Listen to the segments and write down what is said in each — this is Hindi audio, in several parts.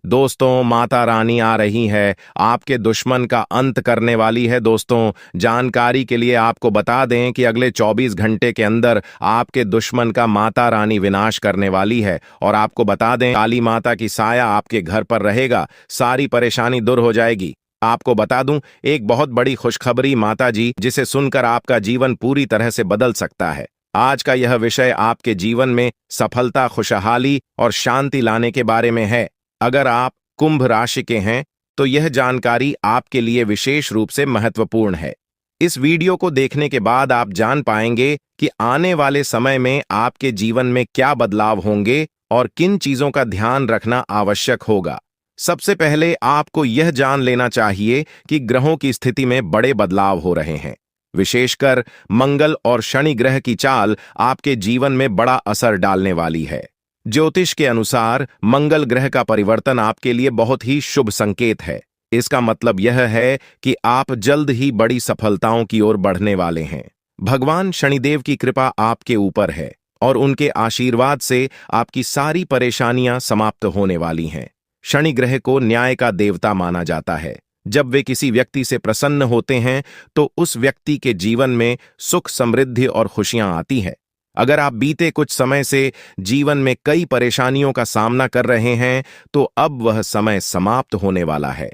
दोस्तों, माता रानी आ रही है, आपके दुश्मन का अंत करने वाली है। दोस्तों, जानकारी के लिए आपको बता दें कि अगले 24 घंटे के अंदर आपके दुश्मन का माता रानी विनाश करने वाली है। और आपको बता दें, काली माता की साया आपके घर पर रहेगा, सारी परेशानी दूर हो जाएगी। आपको बता दूं, एक बहुत बड़ी खुशखबरी माता जी, जिसे सुनकर आपका जीवन पूरी तरह से बदल सकता है। आज का यह विषय आपके जीवन में सफलता, खुशहाली और शांति लाने के बारे में है। अगर आप कुंभ राशि के हैं तो यह जानकारी आपके लिए विशेष रूप से महत्वपूर्ण है। इस वीडियो को देखने के बाद आप जान पाएंगे कि आने वाले समय में आपके जीवन में क्या बदलाव होंगे और किन चीजों का ध्यान रखना आवश्यक होगा। सबसे पहले आपको यह जान लेना चाहिए कि ग्रहों की स्थिति में बड़े बदलाव हो रहे हैं। विशेषकर मंगल और शनि ग्रह की चाल आपके जीवन में बड़ा असर डालने वाली है। ज्योतिष के अनुसार मंगल ग्रह का परिवर्तन आपके लिए बहुत ही शुभ संकेत है। इसका मतलब यह है कि आप जल्द ही बड़ी सफलताओं की ओर बढ़ने वाले हैं। भगवान शनिदेव की कृपा आपके ऊपर है और उनके आशीर्वाद से आपकी सारी परेशानियां समाप्त होने वाली हैं। शनि ग्रह को न्याय का देवता माना जाता है। जब वे किसी व्यक्ति से प्रसन्न होते हैं तो उस व्यक्ति के जीवन में सुख, समृद्धि और खुशियां आती हैं। अगर आप बीते कुछ समय से जीवन में कई परेशानियों का सामना कर रहे हैं तो अब वह समय समाप्त होने वाला है।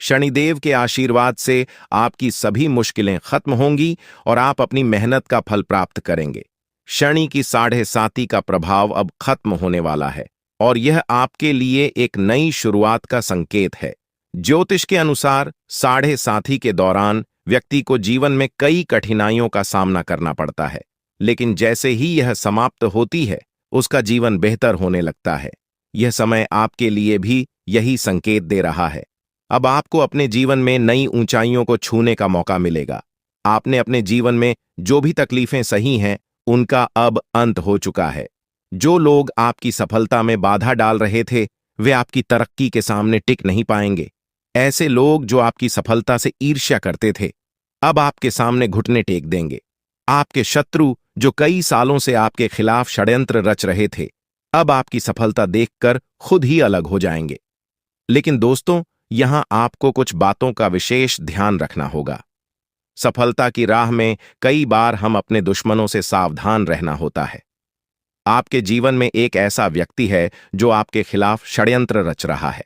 शनिदेव के आशीर्वाद से आपकी सभी मुश्किलें खत्म होंगी और आप अपनी मेहनत का फल प्राप्त करेंगे। शनि की 7.5 का प्रभाव अब खत्म होने वाला है और यह आपके लिए एक नई शुरुआत का संकेत है। ज्योतिष के अनुसार 7.5 के दौरान व्यक्ति को जीवन में कई कठिनाइयों का सामना करना पड़ता है, लेकिन जैसे ही यह समाप्त होती है उसका जीवन बेहतर होने लगता है। यह समय आपके लिए भी यही संकेत दे रहा है। अब आपको अपने जीवन में नई ऊंचाइयों को छूने का मौका मिलेगा। आपने अपने जीवन में जो भी तकलीफें सही हैं उनका अब अंत हो चुका है। जो लोग आपकी सफलता में बाधा डाल रहे थे वे आपकी तरक्की के सामने टिक नहीं पाएंगे। ऐसे लोग जो आपकी सफलता से ईर्ष्या करते थे अब आपके सामने घुटने टेक देंगे। आपके शत्रु जो कई सालों से आपके खिलाफ षड्यंत्र रच रहे थे अब आपकी सफलता देखकर खुद ही अलग हो जाएंगे। लेकिन दोस्तों, यहां आपको कुछ बातों का विशेष ध्यान रखना होगा। सफलता की राह में कई बार हम अपने दुश्मनों से सावधान रहना होता है। आपके जीवन में एक ऐसा व्यक्ति है जो आपके खिलाफ षड्यंत्र रच रहा है।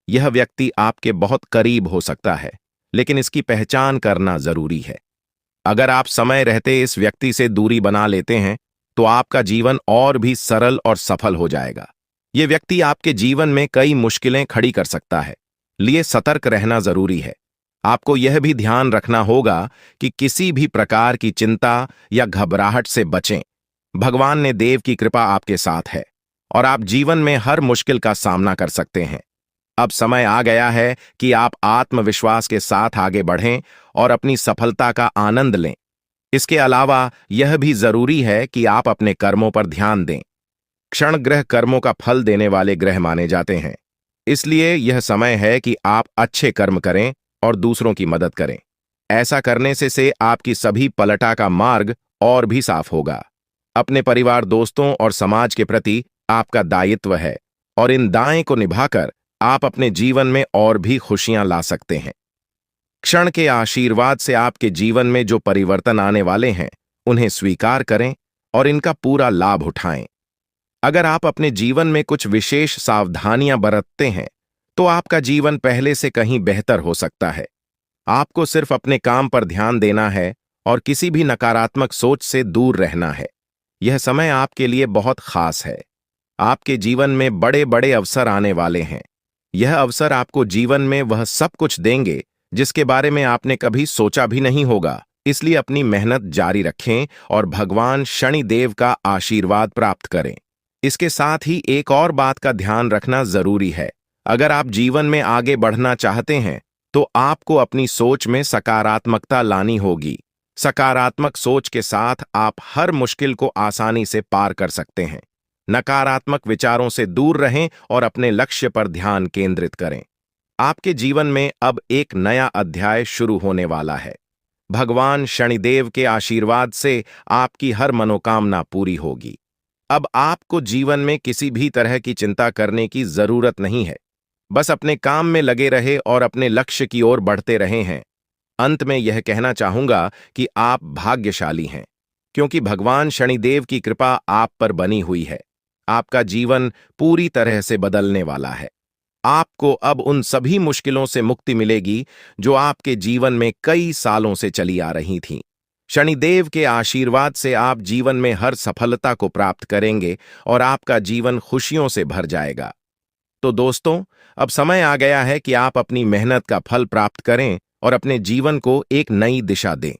यह व्यक्ति आपके बहुत करीब हो सकता है, लेकिन इसकी पहचान करना जरूरी है। अगर आप समय रहते इस व्यक्ति से दूरी बना लेते हैं तो आपका जीवन और भी सरल और सफल हो जाएगा। यह व्यक्ति आपके जीवन में कई मुश्किलें खड़ी कर सकता है, लिए सतर्क रहना जरूरी है। आपको यह भी ध्यान रखना होगा कि किसी भी प्रकार की चिंता या घबराहट से बचें। भगवान ने देव की कृपा आपके साथ है और आप जीवन में हर मुश्किल का सामना कर सकते हैं। अब समय आ गया है कि आप आत्मविश्वास के साथ आगे बढ़ें और अपनी सफलता का आनंद लें। इसके अलावा यह भी जरूरी है कि आप अपने कर्मों पर ध्यान दें। क्षण ग्रह कर्मों का फल देने वाले ग्रह माने जाते हैं, इसलिए यह समय है कि आप अच्छे कर्म करें और दूसरों की मदद करें। ऐसा करने से आपकी सभी पलटा का मार्ग और भी साफ होगा। अपने परिवार, दोस्तों और समाज के प्रति आपका दायित्व है और इन दायित्वों को निभाकर आप अपने जीवन में और भी खुशियां ला सकते हैं। क्षण के आशीर्वाद से आपके जीवन में जो परिवर्तन आने वाले हैं उन्हें स्वीकार करें और इनका पूरा लाभ उठाएं। अगर आप अपने जीवन में कुछ विशेष सावधानियां बरतते हैं तो आपका जीवन पहले से कहीं बेहतर हो सकता है। आपको सिर्फ अपने काम पर ध्यान देना है और किसी भी नकारात्मक सोच से दूर रहना है। यह समय आपके लिए बहुत खास है। आपके जीवन में बड़े बड़े अवसर आने वाले हैं। यह अवसर आपको जीवन में वह सब कुछ देंगे जिसके बारे में आपने कभी सोचा भी नहीं होगा। इसलिए अपनी मेहनत जारी रखें और भगवान शनिदेव का आशीर्वाद प्राप्त करें। इसके साथ ही एक और बात का ध्यान रखना जरूरी है। अगर आप जीवन में आगे बढ़ना चाहते हैं तो आपको अपनी सोच में सकारात्मकता लानी होगी। सकारात्मक सोच के साथ आप हर मुश्किल को आसानी से पार कर सकते हैं। नकारात्मक विचारों से दूर रहें और अपने लक्ष्य पर ध्यान केंद्रित करें। आपके जीवन में अब एक नया अध्याय शुरू होने वाला है। भगवान शनिदेव के आशीर्वाद से आपकी हर मनोकामना पूरी होगी। अब आपको जीवन में किसी भी तरह की चिंता करने की जरूरत नहीं है। बस अपने काम में लगे रहे और अपने लक्ष्य की ओर बढ़ते रहे हैं। अंत में यह कहना चाहूंगा कि आप भाग्यशाली हैं, क्योंकि भगवान शनिदेव की कृपा आप पर बनी हुई है। आपका जीवन पूरी तरह से बदलने वाला है। आपको अब उन सभी मुश्किलों से मुक्ति मिलेगी जो आपके जीवन में कई सालों से चली आ रही थीं। शनिदेव के आशीर्वाद से आप जीवन में हर सफलता को प्राप्त करेंगे और आपका जीवन खुशियों से भर जाएगा। तो दोस्तों, अब समय आ गया है कि आप अपनी मेहनत का फल प्राप्त करें और अपने जीवन को एक नई दिशा दें।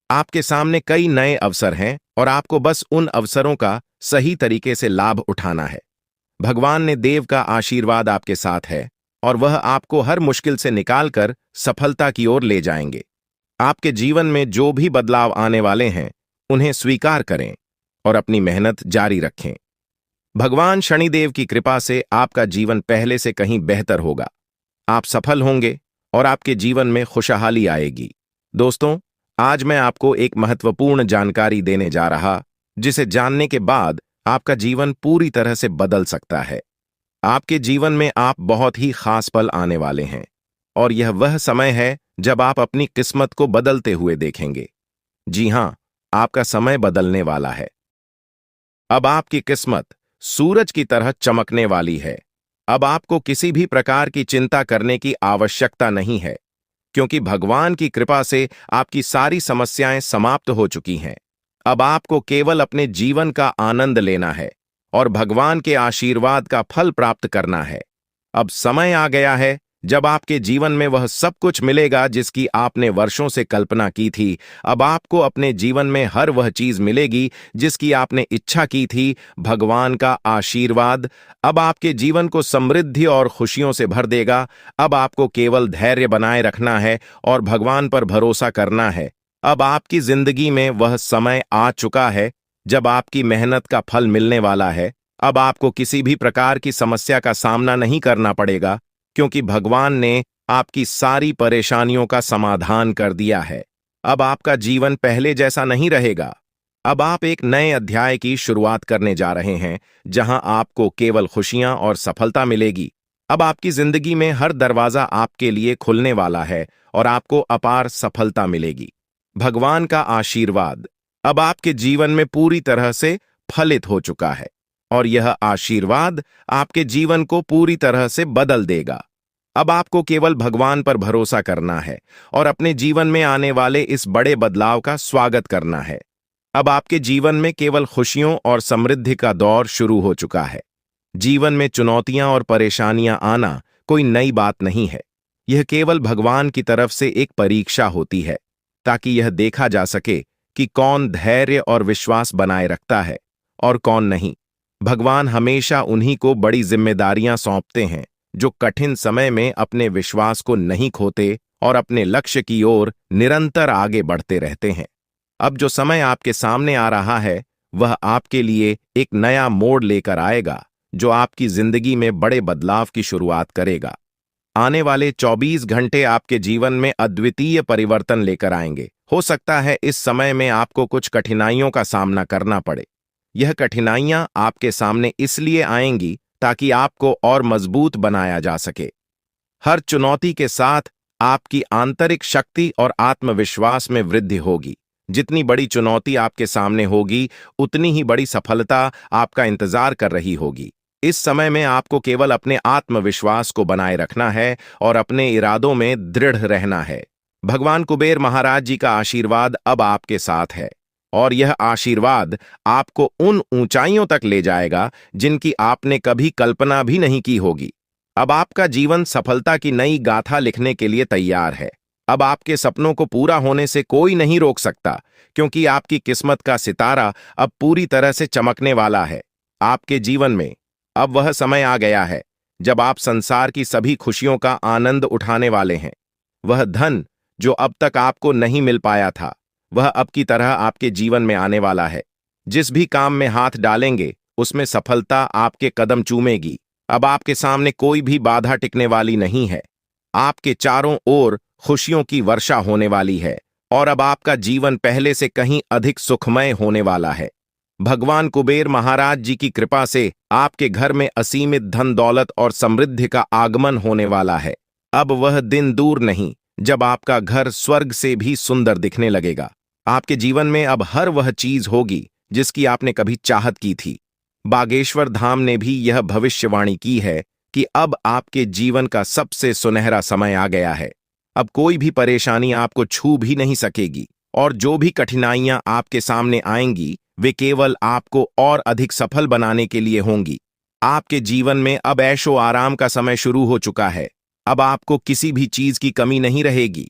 आपके सामने कई नए अवसर हैं और आपको बस उन अवसरों का सही तरीके से लाभ उठाना है। भगवान ने देव का आशीर्वाद आपके साथ है और वह आपको हर मुश्किल से निकालकर सफलता की ओर ले जाएंगे। आपके जीवन में जो भी बदलाव आने वाले हैं, उन्हें स्वीकार करें और अपनी मेहनत जारी रखें। भगवान शनिदेव की कृपा से आपका जीवन पहले से कहीं बेहतर होगा। आप सफल होंगे और आपके जीवन में खुशहाली आएगी। दोस्तों, आज मैं आपको एक महत्वपूर्ण जानकारी देने जा रहा, जिसे जानने के बाद आपका जीवन पूरी तरह से बदल सकता है। आपके जीवन में आप बहुत ही खास पल आने वाले हैं और यह वह समय है जब आप अपनी किस्मत को बदलते हुए देखेंगे। जी हां, आपका समय बदलने वाला है। अब आपकी किस्मत सूरज की तरह चमकने वाली है। अब आपको किसी भी प्रकार की चिंता करने की आवश्यकता नहीं है, क्योंकि भगवान की कृपा से आपकी सारी समस्याएं समाप्त हो चुकी हैं। अब आपको केवल अपने जीवन का आनंद लेना है और भगवान के आशीर्वाद का फल प्राप्त करना है। अब समय आ गया है जब आपके जीवन में वह सब कुछ मिलेगा जिसकी आपने वर्षों से कल्पना की थी। अब आपको अपने जीवन में हर वह चीज मिलेगी जिसकी आपने इच्छा की थी। भगवान का आशीर्वाद अब आपके जीवन को समृद्धि और खुशियों से भर देगा। अब आपको केवल धैर्य बनाए रखना है और भगवान पर भरोसा करना है। अब आपकी जिंदगी में वह समय आ चुका है जब आपकी मेहनत का फल मिलने वाला है। अब आपको किसी भी प्रकार की समस्या का सामना नहीं करना पड़ेगा, क्योंकि भगवान ने आपकी सारी परेशानियों का समाधान कर दिया है। अब आपका जीवन पहले जैसा नहीं रहेगा। अब आप एक नए अध्याय की शुरुआत करने जा रहे हैं, जहां आपको केवल खुशियां और सफलता मिलेगी। अब आपकी जिंदगी में हर दरवाजा आपके लिए खुलने वाला है और आपको अपार सफलता मिलेगी। भगवान का आशीर्वाद अब आपके जीवन में पूरी तरह से फलित हो चुका है और यह आशीर्वाद आपके जीवन को पूरी तरह से बदल देगा। अब आपको केवल भगवान पर भरोसा करना है और अपने जीवन में आने वाले इस बड़े बदलाव का स्वागत करना है। अब आपके जीवन में केवल खुशियों और समृद्धि का दौर शुरू हो चुका है। जीवन में चुनौतियां और परेशानियां आना कोई नई बात नहीं है। यह केवल भगवान की तरफ से एक परीक्षा होती है, ताकि यह देखा जा सके कि कौन धैर्य और विश्वास बनाए रखता है और कौन नहीं। भगवान हमेशा उन्हीं को बड़ी जिम्मेदारियां सौंपते हैं जो कठिन समय में अपने विश्वास को नहीं खोते और अपने लक्ष्य की ओर निरंतर आगे बढ़ते रहते हैं। अब जो समय आपके सामने आ रहा है, वह आपके लिए एक नया मोड़ लेकर आएगा, जो आपकी जिंदगी में बड़े बदलाव की शुरुआत करेगा। आने वाले 24 घंटे आपके जीवन में अद्वितीय परिवर्तन लेकर आएंगे। हो सकता है इस समय में आपको कुछ कठिनाइयों का सामना करना पड़े। यह कठिनाइयां आपके सामने इसलिए आएंगी ताकि आपको और मजबूत बनाया जा सके। हर चुनौती के साथ आपकी आंतरिक शक्ति और आत्मविश्वास में वृद्धि होगी। जितनी बड़ी चुनौती आपके सामने होगी, उतनी ही बड़ी सफलता आपका इंतजार कर रही होगी। इस समय में आपको केवल अपने आत्मविश्वास को बनाए रखना है और अपने इरादों में दृढ़ रहना है। भगवान कुबेर महाराज जी का आशीर्वाद अब आपके साथ है और यह आशीर्वाद आपको उन ऊंचाइयों तक ले जाएगा जिनकी आपने कभी कल्पना भी नहीं की होगी। अब आपका जीवन सफलता की नई गाथा लिखने के लिए तैयार है। अब आपके सपनों को पूरा होने से कोई नहीं रोक सकता, क्योंकि आपकी किस्मत का सितारा अब पूरी तरह से चमकने वाला है। आपके जीवन में अब वह समय आ गया है जब आप संसार की सभी खुशियों का आनंद उठाने वाले हैं। वह धन जो अब तक आपको नहीं मिल पाया था, वह अब की तरह आपके जीवन में आने वाला है। जिस भी काम में हाथ डालेंगे, उसमें सफलता आपके कदम चूमेगी। अब आपके सामने कोई भी बाधा टिकने वाली नहीं है। आपके चारों ओर खुशियों की वर्षा होने वाली है और अब आपका जीवन पहले से कहीं अधिक सुखमय होने वाला है। भगवान कुबेर महाराज जी की कृपा से आपके घर में असीमित धन दौलत और समृद्धि का आगमन होने वाला है। अब वह दिन दूर नहीं जब आपका घर स्वर्ग से भी सुंदर दिखने लगेगा। आपके जीवन में अब हर वह चीज होगी जिसकी आपने कभी चाहत की थी। बागेश्वर धाम ने भी यह भविष्यवाणी की है कि अब आपके जीवन का सबसे सुनहरा समय आ गया है। अब कोई भी परेशानी आपको छू भी नहीं सकेगी और जो भी कठिनाइयां आपके सामने आएंगी वे केवल आपको और अधिक सफल बनाने के लिए होंगी। आपके जीवन में अब ऐशो आराम का समय शुरू हो चुका है। अब आपको किसी भी चीज की कमी नहीं रहेगी।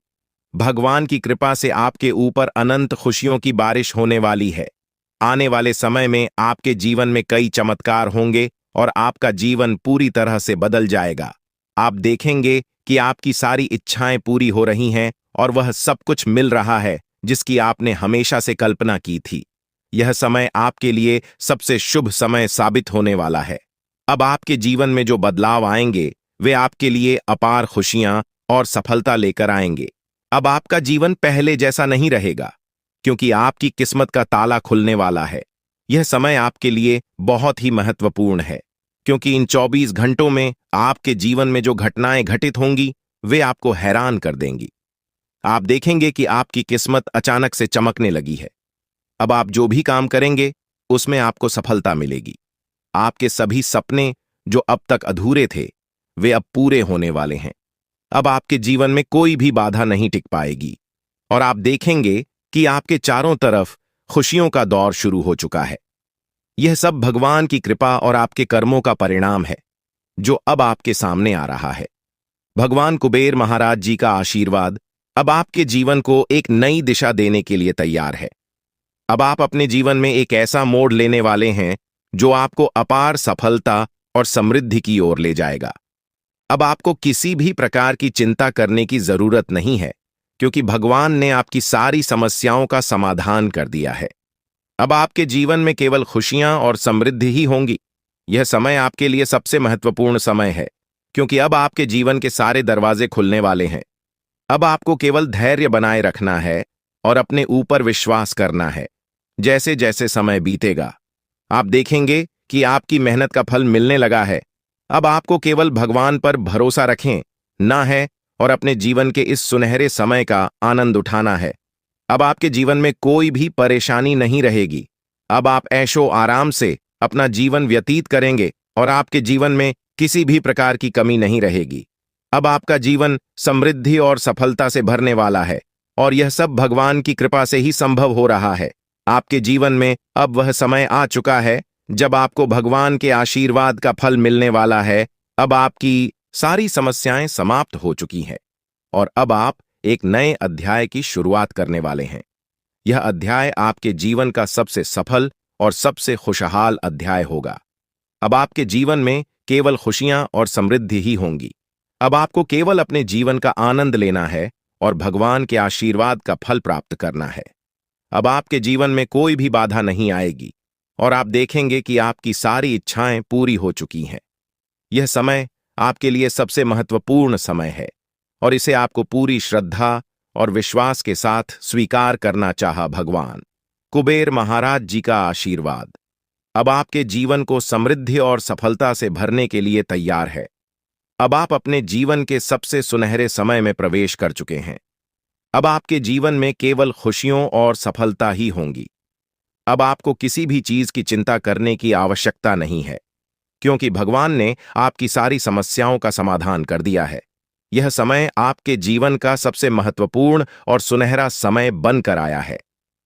भगवान की कृपा से आपके ऊपर अनंत खुशियों की बारिश होने वाली है। आने वाले समय में आपके जीवन में कई चमत्कार होंगे और आपका जीवन पूरी तरह से बदल जाएगा। आप देखेंगे कि आपकी सारी इच्छाएं पूरी हो रही हैं और वह सब कुछ मिल रहा है जिसकी आपने हमेशा से कल्पना की थी। यह समय आपके लिए सबसे शुभ समय साबित होने वाला है। अब आपके जीवन में जो बदलाव आएंगे वे आपके लिए अपार खुशियां और सफलता लेकर आएंगे। अब आपका जीवन पहले जैसा नहीं रहेगा क्योंकि आपकी किस्मत का ताला खुलने वाला है। यह समय आपके लिए बहुत ही महत्वपूर्ण है क्योंकि इन 24 घंटों में आपके जीवन में जो घटनाएं घटित होंगी वे आपको हैरान कर देंगी। आप देखेंगे कि आपकी किस्मत अचानक से चमकने लगी है। अब आप जो भी काम करेंगे उसमें आपको सफलता मिलेगी। आपके सभी सपने जो अब तक अधूरे थे वे अब पूरे होने वाले हैं। अब आपके जीवन में कोई भी बाधा नहीं टिक पाएगी और आप देखेंगे कि आपके चारों तरफ खुशियों का दौर शुरू हो चुका है। यह सब भगवान की कृपा और आपके कर्मों का परिणाम है जो अब आपके सामने आ रहा है। भगवान कुबेर महाराज जी का आशीर्वाद अब आपके जीवन को एक नई दिशा देने के लिए तैयार है। अब आप अपने जीवन में एक ऐसा मोड़ लेने वाले हैं जो आपको अपार सफलता और समृद्धि की ओर ले जाएगा। अब आपको किसी भी प्रकार की चिंता करने की जरूरत नहीं है क्योंकि भगवान ने आपकी सारी समस्याओं का समाधान कर दिया है। अब आपके जीवन में केवल खुशियां और समृद्धि ही होंगी। यह समय आपके लिए सबसे महत्वपूर्ण समय है क्योंकि अब आपके जीवन के सारे दरवाजे खुलने वाले हैं। अब आपको केवल धैर्य बनाए रखना है और अपने ऊपर विश्वास करना है। जैसे जैसे समय बीतेगा आप देखेंगे कि आपकी मेहनत का फल मिलने लगा है। अब आपको केवल भगवान पर भरोसा रखें ना है और अपने जीवन के इस सुनहरे समय का आनंद उठाना है। अब आपके जीवन में कोई भी परेशानी नहीं रहेगी। अब आप ऐशो आराम से अपना जीवन व्यतीत करेंगे और आपके जीवन में किसी भी प्रकार की कमी नहीं रहेगी। अब आपका जीवन समृद्धि और सफलता से भरने वाला है और यह सब भगवान की कृपा से ही संभव हो रहा है। आपके जीवन में अब वह समय आ चुका है जब आपको भगवान के आशीर्वाद का फल मिलने वाला है। अब आपकी सारी समस्याएं समाप्त हो चुकी हैं और अब आप एक नए अध्याय की शुरुआत करने वाले हैं। यह अध्याय आपके जीवन का सबसे सफल और सबसे खुशहाल अध्याय होगा। अब आपके जीवन में केवल खुशियां और समृद्धि ही होंगी। अब आपको केवल अपने जीवन का आनंद लेना है और भगवान के आशीर्वाद का फल प्राप्त करना है। अब आपके जीवन में कोई भी बाधा नहीं आएगी और आप देखेंगे कि आपकी सारी इच्छाएं पूरी हो चुकी हैं। यह समय आपके लिए सबसे महत्वपूर्ण समय है और इसे आपको पूरी श्रद्धा और विश्वास के साथ स्वीकार करना चाहा। भगवान कुबेर महाराज जी का आशीर्वाद अब आपके जीवन को समृद्धि और सफलता से भरने के लिए तैयार है। अब आप अपने जीवन के सबसे सुनहरे समय में प्रवेश कर चुके हैं। अब आपके जीवन में केवल खुशियों और सफलता ही होंगी। अब आपको किसी भी चीज की चिंता करने की आवश्यकता नहीं है क्योंकि भगवान ने आपकी सारी समस्याओं का समाधान कर दिया है। यह समय आपके जीवन का सबसे महत्वपूर्ण और सुनहरा समय बनकर आया है।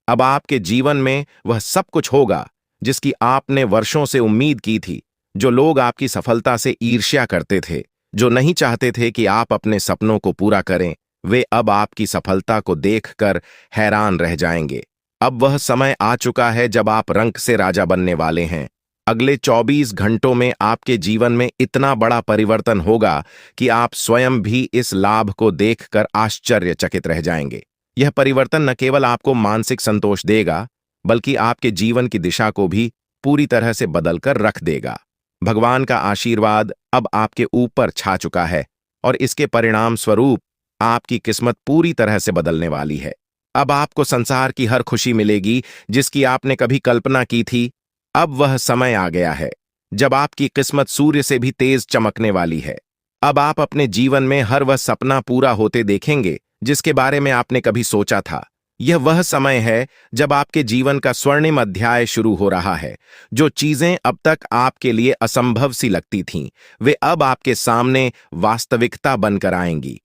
अब आपके जीवन में वह सब कुछ होगा जिसकी आपने वर्षों से उम्मीद की थी। जो लोग आपकी सफलता से ईर्ष्या करते थे, जो नहीं चाहते थे कि आप अपने सपनों को पूरा करें, वे अब आपकी सफलता को देखकर हैरान रह जाएंगे। अब वह समय आ चुका है जब आप रंक से राजा बनने वाले हैं। अगले 24 घंटों में आपके जीवन में इतना बड़ा परिवर्तन होगा कि आप स्वयं भी इस लाभ को देखकर आश्चर्यचकित रह जाएंगे। यह परिवर्तन न केवल आपको मानसिक संतोष देगा बल्कि आपके जीवन की दिशा को भी पूरी तरह से बदलकर रख देगा। भगवान का आशीर्वाद अब आपके ऊपर छा चुका है और इसके परिणाम स्वरूप आपकी किस्मत पूरी तरह से बदलने वाली है। अब आपको संसार की हर खुशी मिलेगी जिसकी आपने कभी कल्पना की थी। अब वह समय आ गया है जब आपकी किस्मत सूर्य से भी तेज चमकने वाली है। अब आप अपने जीवन में हर वह सपना पूरा होते देखेंगे जिसके बारे में आपने कभी सोचा था। यह वह समय है जब आपके जीवन का स्वर्णिम अध्याय शुरू हो रहा है। जो चीजें अब तक आपके लिए असंभव सी लगती थीं, वे अब आपके सामने वास्तविकता बनकर आएंगी।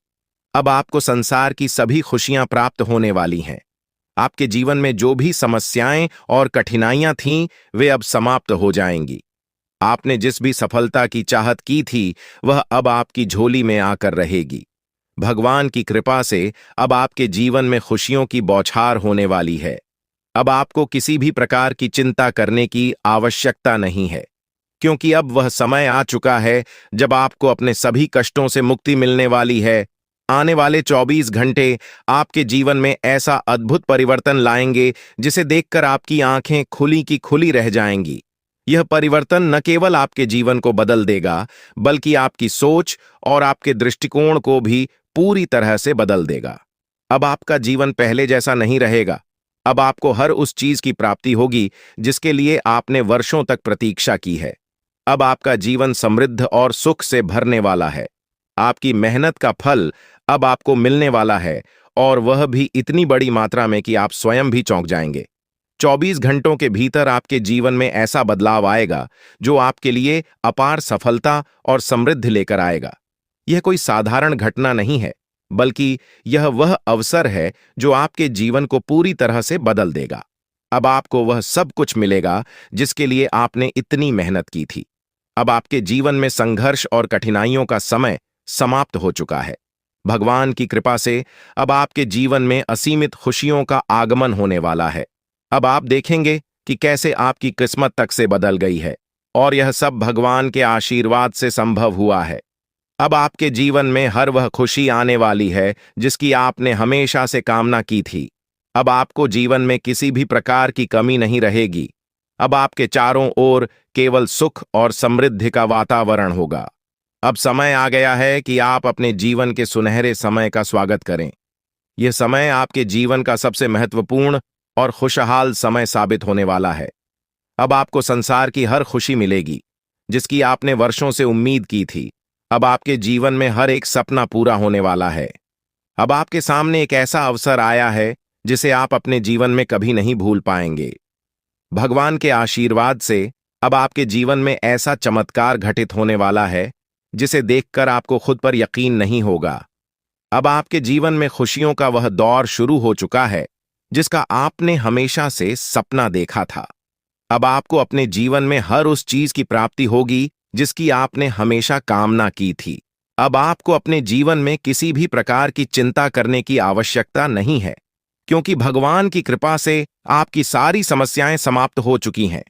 अब आपको संसार की सभी खुशियां प्राप्त होने वाली हैं। आपके जीवन में जो भी समस्याएं और कठिनाइयां थीं, वे अब समाप्त हो जाएंगी। आपने जिस भी सफलता की चाहत की थी, वह अब आपकी झोली में आकर रहेगी। भगवान की कृपा से अब आपके जीवन में खुशियों की बौछार होने वाली है। अब आपको किसी भी प्रकार की चिंता करने की आवश्यकता नहीं है, क्योंकि अब वह समय आ चुका है जब आपको अपने सभी कष्टों से मुक्ति मिलने वाली है। आने वाले 24 घंटे आपके जीवन में ऐसा अद्भुत परिवर्तन लाएंगे जिसे देखकर आपकी आंखें खुली की खुली रह जाएंगी। यह परिवर्तन न केवल आपके जीवन को बदल देगा, बल्कि आपकी सोच और आपके दृष्टिकोण को भी पूरी तरह से बदल देगा। अब आपका जीवन पहले जैसा नहीं रहेगा। अब आपको हर उस चीज की प्राप्ति होगी जिसके लिए आपने वर्षों तक प्रतीक्षा की है। अब आपका जीवन समृद्ध और सुख से भरने वाला है। आपकी मेहनत का फल अब आपको मिलने वाला है, और वह भी इतनी बड़ी मात्रा में कि आप स्वयं भी चौंक जाएंगे। 24 घंटों के भीतर आपके जीवन में ऐसा बदलाव आएगा जो आपके लिए अपार सफलता और समृद्धि लेकर आएगा। यह कोई साधारण घटना नहीं है, बल्कि यह वह अवसर है जो आपके जीवन को पूरी तरह से बदल देगा। अब आपको वह सब कुछ मिलेगा जिसके लिए आपने इतनी मेहनत की थी। अब आपके जीवन में संघर्ष और कठिनाइयों का समय समाप्त हो चुका है। भगवान की कृपा से अब आपके जीवन में असीमित खुशियों का आगमन होने वाला है। अब आप देखेंगे कि कैसे आपकी किस्मत तक से बदल गई है, और यह सब भगवान के आशीर्वाद से संभव हुआ है। अब आपके जीवन में हर वह खुशी आने वाली है जिसकी आपने हमेशा से कामना की थी। अब आपको जीवन में किसी भी प्रकार की कमी नहीं रहेगी। अब आपके चारों ओर केवल सुख और समृद्धि का वातावरण होगा। अब समय आ गया है कि आप अपने जीवन के सुनहरे समय का स्वागत करें। यह समय आपके जीवन का सबसे महत्वपूर्ण और खुशहाल समय साबित होने वाला है। अब आपको संसार की हर खुशी मिलेगी जिसकी आपने वर्षों से उम्मीद की थी। अब आपके जीवन में हर एक सपना पूरा होने वाला है। अब आपके सामने एक ऐसा अवसर आया है जिसे आप अपने जीवन में कभी नहीं भूल पाएंगे। भगवान के आशीर्वाद से अब आपके जीवन में ऐसा चमत्कार घटित होने वाला है जिसे देखकर आपको खुद पर यकीन नहीं होगा। अब आपके जीवन में खुशियों का वह दौर शुरू हो चुका है जिसका आपने हमेशा से सपना देखा था। अब आपको अपने जीवन में हर उस चीज की प्राप्ति होगी जिसकी आपने हमेशा कामना की थी। अब आपको अपने जीवन में किसी भी प्रकार की चिंता करने की आवश्यकता नहीं है, क्योंकि भगवान की कृपा से आपकी सारी समस्याएं समाप्त हो चुकी हैं।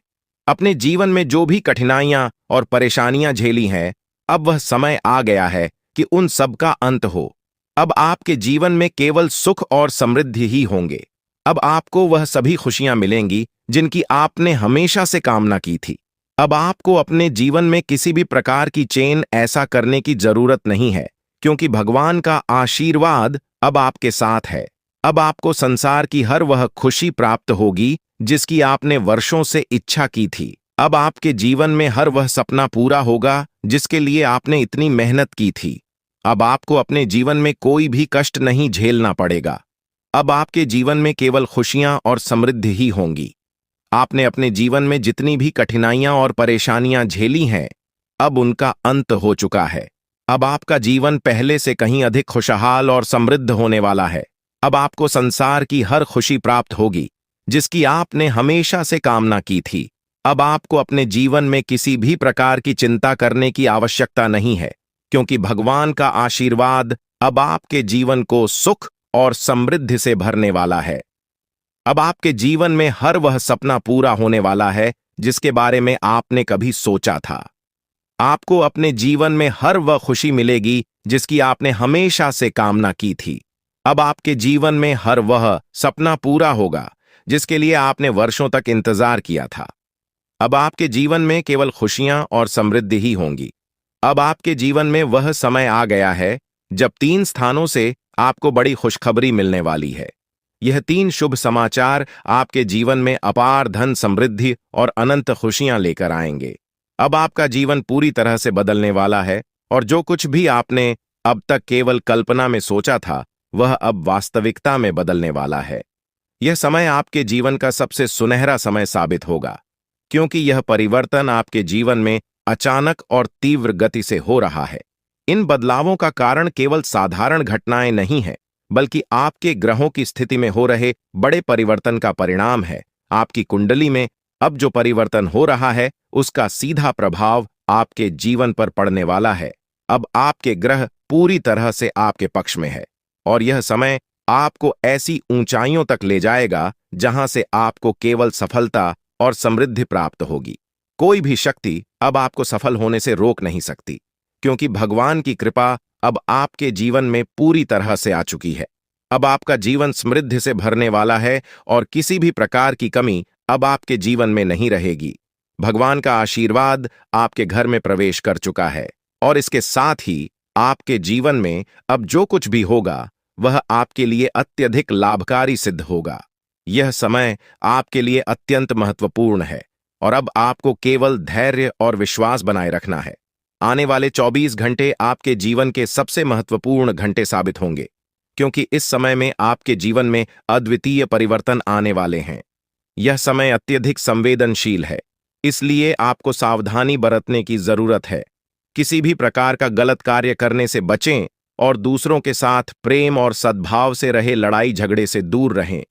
अपने जीवन में जो भी कठिनाइयां और परेशानियां झेली हैं, अब वह समय आ गया है कि उन सब का अंत हो। अब आपके जीवन में केवल सुख और समृद्धि ही होंगे। अब आपको वह सभी खुशियां मिलेंगी जिनकी आपने हमेशा से कामना की थी। अब आपको अपने जीवन में किसी भी प्रकार की चेन ऐसा करने की जरूरत नहीं है, क्योंकि भगवान का आशीर्वाद अब आपके साथ है। अब आपको संसार की हर वह खुशी प्राप्त होगी जिसकी आपने वर्षों से इच्छा की थी। अब आपके जीवन में हर वह सपना पूरा होगा जिसके लिए आपने इतनी मेहनत की थी। अब आपको अपने जीवन में कोई भी कष्ट नहीं झेलना पड़ेगा। अब आपके जीवन में केवल खुशियां और समृद्धि ही होंगी। आपने अपने जीवन में जितनी भी कठिनाइयां और परेशानियां झेली हैं, अब उनका अंत हो चुका है। अब आपका जीवन पहले से कहीं अधिक खुशहाल और समृद्ध होने वाला है। अब आपको संसार की हर खुशी प्राप्त होगी जिसकी आपने हमेशा से कामना की थी। अब आपको अपने जीवन में किसी भी प्रकार की चिंता करने की आवश्यकता नहीं है, क्योंकि भगवान का आशीर्वाद अब आपके जीवन को सुख और समृद्धि से भरने वाला है। अब आपके जीवन में हर वह सपना पूरा होने वाला है जिसके बारे में आपने कभी सोचा था। आपको अपने जीवन में हर वह खुशी मिलेगी जिसकी आपने हमेशा से कामना की थी। अब आपके जीवन में हर वह सपना पूरा होगा जिसके लिए आपने वर्षों तक इंतजार किया था। अब आपके जीवन में केवल खुशियां और समृद्धि ही होंगी। अब आपके जीवन में वह समय आ गया है जब 3 स्थानों से आपको बड़ी खुशखबरी मिलने वाली है। यह 3 शुभ समाचार आपके जीवन में अपार धन समृद्धि और अनंत खुशियां लेकर आएंगे। अब आपका जीवन पूरी तरह से बदलने वाला है और जो कुछ भी आपने अब तक केवल कल्पना में सोचा था, वह अब वास्तविकता में बदलने वाला है। यह समय आपके जीवन का सबसे सुनहरा समय साबित होगा, क्योंकि यह परिवर्तन आपके जीवन में अचानक और तीव्र गति से हो रहा है। इन बदलावों का कारण केवल साधारण घटनाएं नहीं है, बल्कि आपके ग्रहों की स्थिति में हो रहे बड़े परिवर्तन का परिणाम है। आपकी कुंडली में अब जो परिवर्तन हो रहा है, उसका सीधा प्रभाव आपके जीवन पर पड़ने वाला है। अब आपके ग्रह पूरी तरह से आपके पक्ष में है और यह समय आपको ऐसी ऊंचाइयों तक ले जाएगा जहां से आपको केवल सफलता और समृद्धि प्राप्त होगी। कोई भी शक्ति अब आपको सफल होने से रोक नहीं सकती, क्योंकि भगवान की कृपा अब आपके जीवन में पूरी तरह से आ चुकी है। अब आपका जीवन समृद्धि से भरने वाला है और किसी भी प्रकार की कमी अब आपके जीवन में नहीं रहेगी। भगवान का आशीर्वाद आपके घर में प्रवेश कर चुका है और इसके साथ ही आपके जीवन में अब जो कुछ भी होगा, वह आपके लिए अत्यधिक लाभकारी सिद्ध होगा। यह समय आपके लिए अत्यंत महत्वपूर्ण है और अब आपको केवल धैर्य और विश्वास बनाए रखना है। आने वाले 24 घंटे आपके जीवन के सबसे महत्वपूर्ण घंटे साबित होंगे, क्योंकि इस समय में आपके जीवन में अद्वितीय परिवर्तन आने वाले हैं। यह समय अत्यधिक संवेदनशील है, इसलिए आपको सावधानी बरतने की जरूरत है। किसी भी प्रकार का गलत कार्य करने से बचें और दूसरों के साथ प्रेम और सद्भाव से रहे लड़ाई झगड़े से दूर रहें,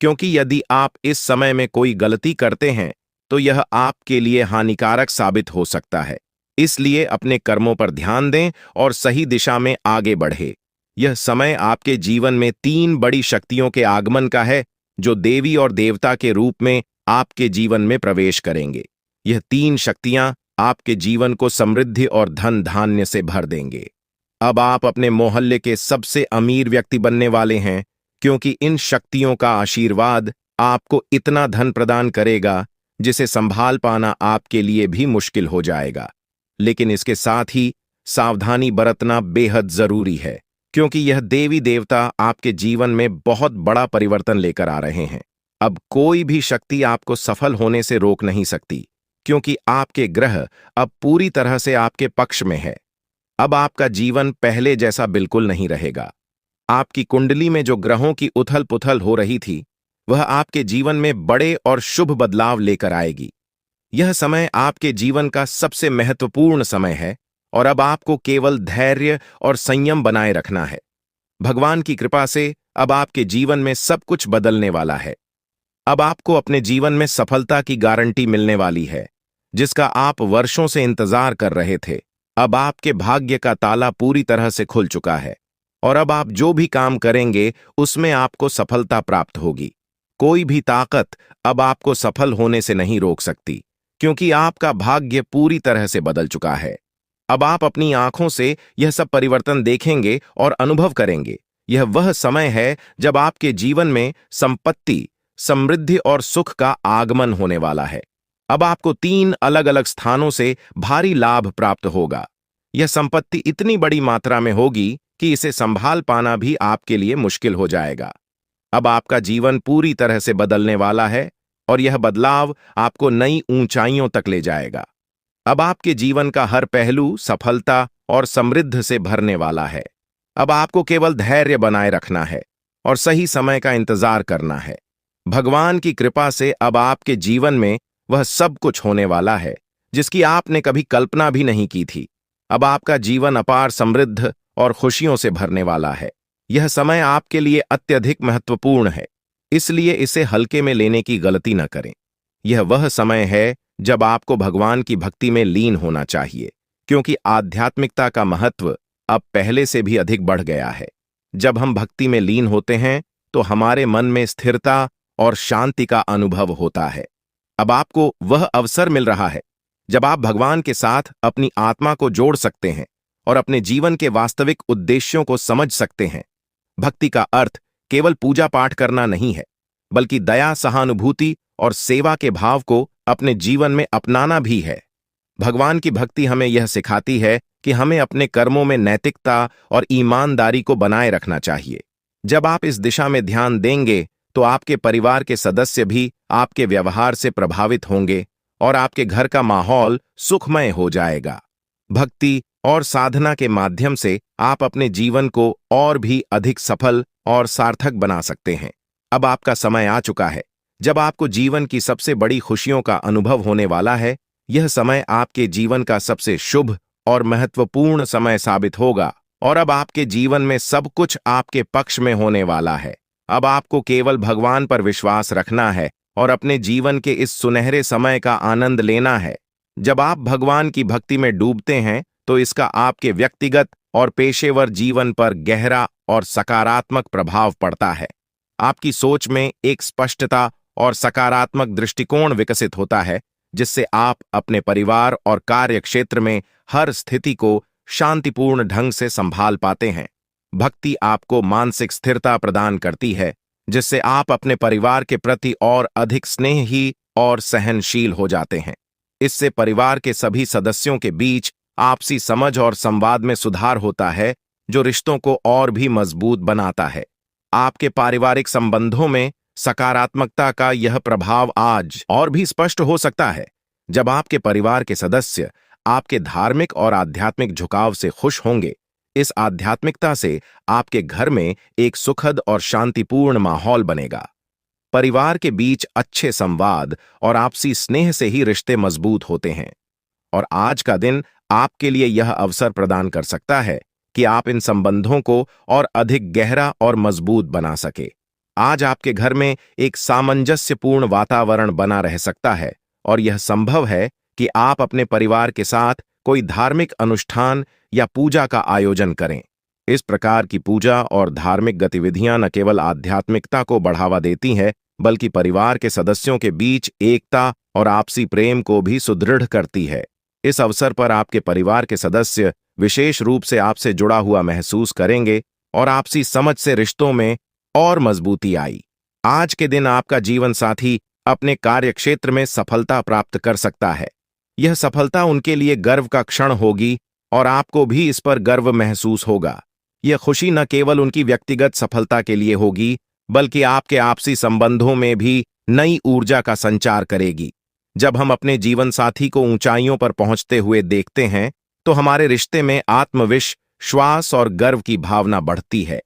क्योंकि यदि आप इस समय में कोई गलती करते हैं तो यह आपके लिए हानिकारक साबित हो सकता है। इसलिए अपने कर्मों पर ध्यान दें और सही दिशा में आगे बढ़े। यह समय आपके जीवन में 3 बड़ी शक्तियों के आगमन का है, जो देवी और देवता के रूप में आपके जीवन में प्रवेश करेंगे। यह 3 शक्तियां आपके जीवन को समृद्धि और धन धान्य से भर देंगे। अब आप अपने मोहल्ले के सबसे अमीर व्यक्ति बनने वाले हैं, क्योंकि इन शक्तियों का आशीर्वाद आपको इतना धन प्रदान करेगा जिसे संभाल पाना आपके लिए भी मुश्किल हो जाएगा। लेकिन इसके साथ ही सावधानी बरतना बेहद जरूरी है, क्योंकि यह देवी देवता आपके जीवन में बहुत बड़ा परिवर्तन लेकर आ रहे हैं। अब कोई भी शक्ति आपको सफल होने से रोक नहीं सकती, क्योंकि आपके ग्रह अब पूरी तरह से आपके पक्ष में है। अब आपका जीवन पहले जैसा बिल्कुल नहीं रहेगा। आपकी कुंडली में जो ग्रहों की उथल पुथल हो रही थी, वह आपके जीवन में बड़े और शुभ बदलाव लेकर आएगी। यह समय आपके जीवन का सबसे महत्वपूर्ण समय है और अब आपको केवल धैर्य और संयम बनाए रखना है। भगवान की कृपा से अब आपके जीवन में सब कुछ बदलने वाला है। अब आपको अपने जीवन में सफलता की गारंटी मिलने वाली है, जिसका आप वर्षों से इंतजार कर रहे थे। अब आपके भाग्य का ताला पूरी तरह से खुल चुका है और अब आप जो भी काम करेंगे उसमें आपको सफलता प्राप्त होगी। कोई भी ताकत अब आपको सफल होने से नहीं रोक सकती, क्योंकि आपका भाग्य पूरी तरह से बदल चुका है। अब आप अपनी आंखों से यह सब परिवर्तन देखेंगे और अनुभव करेंगे। यह वह समय है जब आपके जीवन में संपत्ति, समृद्धि और सुख का आगमन होने वाला है। अब आपको 3 अलग अलग स्थानों से भारी लाभ प्राप्त होगा। यह संपत्ति इतनी बड़ी मात्रा में होगी कि इसे संभाल पाना भी आपके लिए मुश्किल हो जाएगा। अब आपका जीवन पूरी तरह से बदलने वाला है और यह बदलाव आपको नई ऊंचाइयों तक ले जाएगा। अब आपके जीवन का हर पहलू सफलता और समृद्धि से भरने वाला है। अब आपको केवल धैर्य बनाए रखना है और सही समय का इंतजार करना है। भगवान की कृपा से अब आपके जीवन में वह सब कुछ होने वाला है जिसकी आपने कभी कल्पना भी नहीं की थी। अब आपका जीवन अपार समृद्ध और खुशियों से भरने वाला है। यह समय आपके लिए अत्यधिक महत्वपूर्ण है, इसलिए इसे हल्के में लेने की गलती न करें। यह वह समय है जब आपको भगवान की भक्ति में लीन होना चाहिए, क्योंकि आध्यात्मिकता का महत्व अब पहले से भी अधिक बढ़ गया है। जब हम भक्ति में लीन होते हैं तो हमारे मन में स्थिरता और शांति का अनुभव होता है। अब आपको वह अवसर मिल रहा है जब आप भगवान के साथ अपनी आत्मा को जोड़ सकते हैं और अपने जीवन के वास्तविक उद्देश्यों को समझ सकते हैं। भक्ति का अर्थ केवल पूजा पाठ करना नहीं है, बल्कि दया, सहानुभूति और सेवा के भाव को अपने जीवन में अपनाना भी है। भगवान की भक्ति हमें यह सिखाती है कि हमें अपने कर्मों में नैतिकता और ईमानदारी को बनाए रखना चाहिए। जब आप इस दिशा में ध्यान देंगे तो आपके परिवार के सदस्य भी आपके व्यवहार से प्रभावित होंगे और आपके घर का माहौल सुखमय हो जाएगा। भक्ति और साधना के माध्यम से आप अपने जीवन को और भी अधिक सफल और सार्थक बना सकते हैं। अब आपका समय आ चुका है जब आपको जीवन की सबसे बड़ी खुशियों का अनुभव होने वाला है। यह समय आपके जीवन का सबसे शुभ और महत्वपूर्ण समय साबित होगा और अब आपके जीवन में सब कुछ आपके पक्ष में होने वाला है। अब आपको केवल भगवान पर विश्वास रखना है और अपने जीवन के इस सुनहरे समय का आनंद लेना है। जब आप भगवान की भक्ति में डूबते हैं तो इसका आपके व्यक्तिगत और पेशेवर जीवन पर गहरा और सकारात्मक प्रभाव पड़ता है। आपकी सोच में एक स्पष्टता और सकारात्मक दृष्टिकोण विकसित होता है, जिससे आप अपने परिवार और कार्य क्षेत्र में हर स्थिति को शांतिपूर्ण ढंग से संभाल पाते हैं। भक्ति आपको मानसिक स्थिरता प्रदान करती है, जिससे आप अपने परिवार के प्रति और अधिक स्नेही और सहनशील हो जाते हैं। इससे परिवार के सभी सदस्यों के बीच आपसी समझ और संवाद में सुधार होता है, जो रिश्तों को और भी मजबूत बनाता है। आपके पारिवारिक संबंधों में सकारात्मकता का यह प्रभाव आज और भी स्पष्ट हो सकता है, जब आपके परिवार के सदस्य आपके धार्मिक और आध्यात्मिक झुकाव से खुश होंगे। इस आध्यात्मिकता से आपके घर में एक सुखद और शांतिपूर्ण माहौल बनेगा। परिवार के बीच अच्छे संवाद और आपसी स्नेह से ही रिश्ते मजबूत होते हैं और आज का दिन आपके लिए यह अवसर प्रदान कर सकता है कि आप इन संबंधों को और अधिक गहरा और मजबूत बना सके। आज आपके घर में एक सामंजस्यपूर्ण वातावरण बना रह सकता है और यह संभव है कि आप अपने परिवार के साथ कोई धार्मिक अनुष्ठान या पूजा का आयोजन करें। इस प्रकार की पूजा और धार्मिक गतिविधियां न केवल आध्यात्मिकता को बढ़ावा देती हैं, बल्कि परिवार के सदस्यों के बीच एकता और आपसी प्रेम को भी सुदृढ़ करती है। इस अवसर पर आपके परिवार के सदस्य विशेष रूप से आपसे जुड़ा हुआ महसूस करेंगे और आपसी समझ से रिश्तों में और मजबूती आई। आज के दिन आपका जीवन साथी अपने कार्यक्षेत्र में सफलता प्राप्त कर सकता है। यह सफलता उनके लिए गर्व का क्षण होगी और आपको भी इस पर गर्व महसूस होगा। यह खुशी न केवल उनकी व्यक्तिगत सफलता के लिए होगी, बल्कि आपके आपसी संबंधों में भी नई ऊर्जा का संचार करेगी। जब हम अपने जीवन साथी को ऊंचाइयों पर पहुंचते हुए देखते हैं, तो हमारे रिश्ते में आत्मविश्वास और गर्व की भावना बढ़ती है।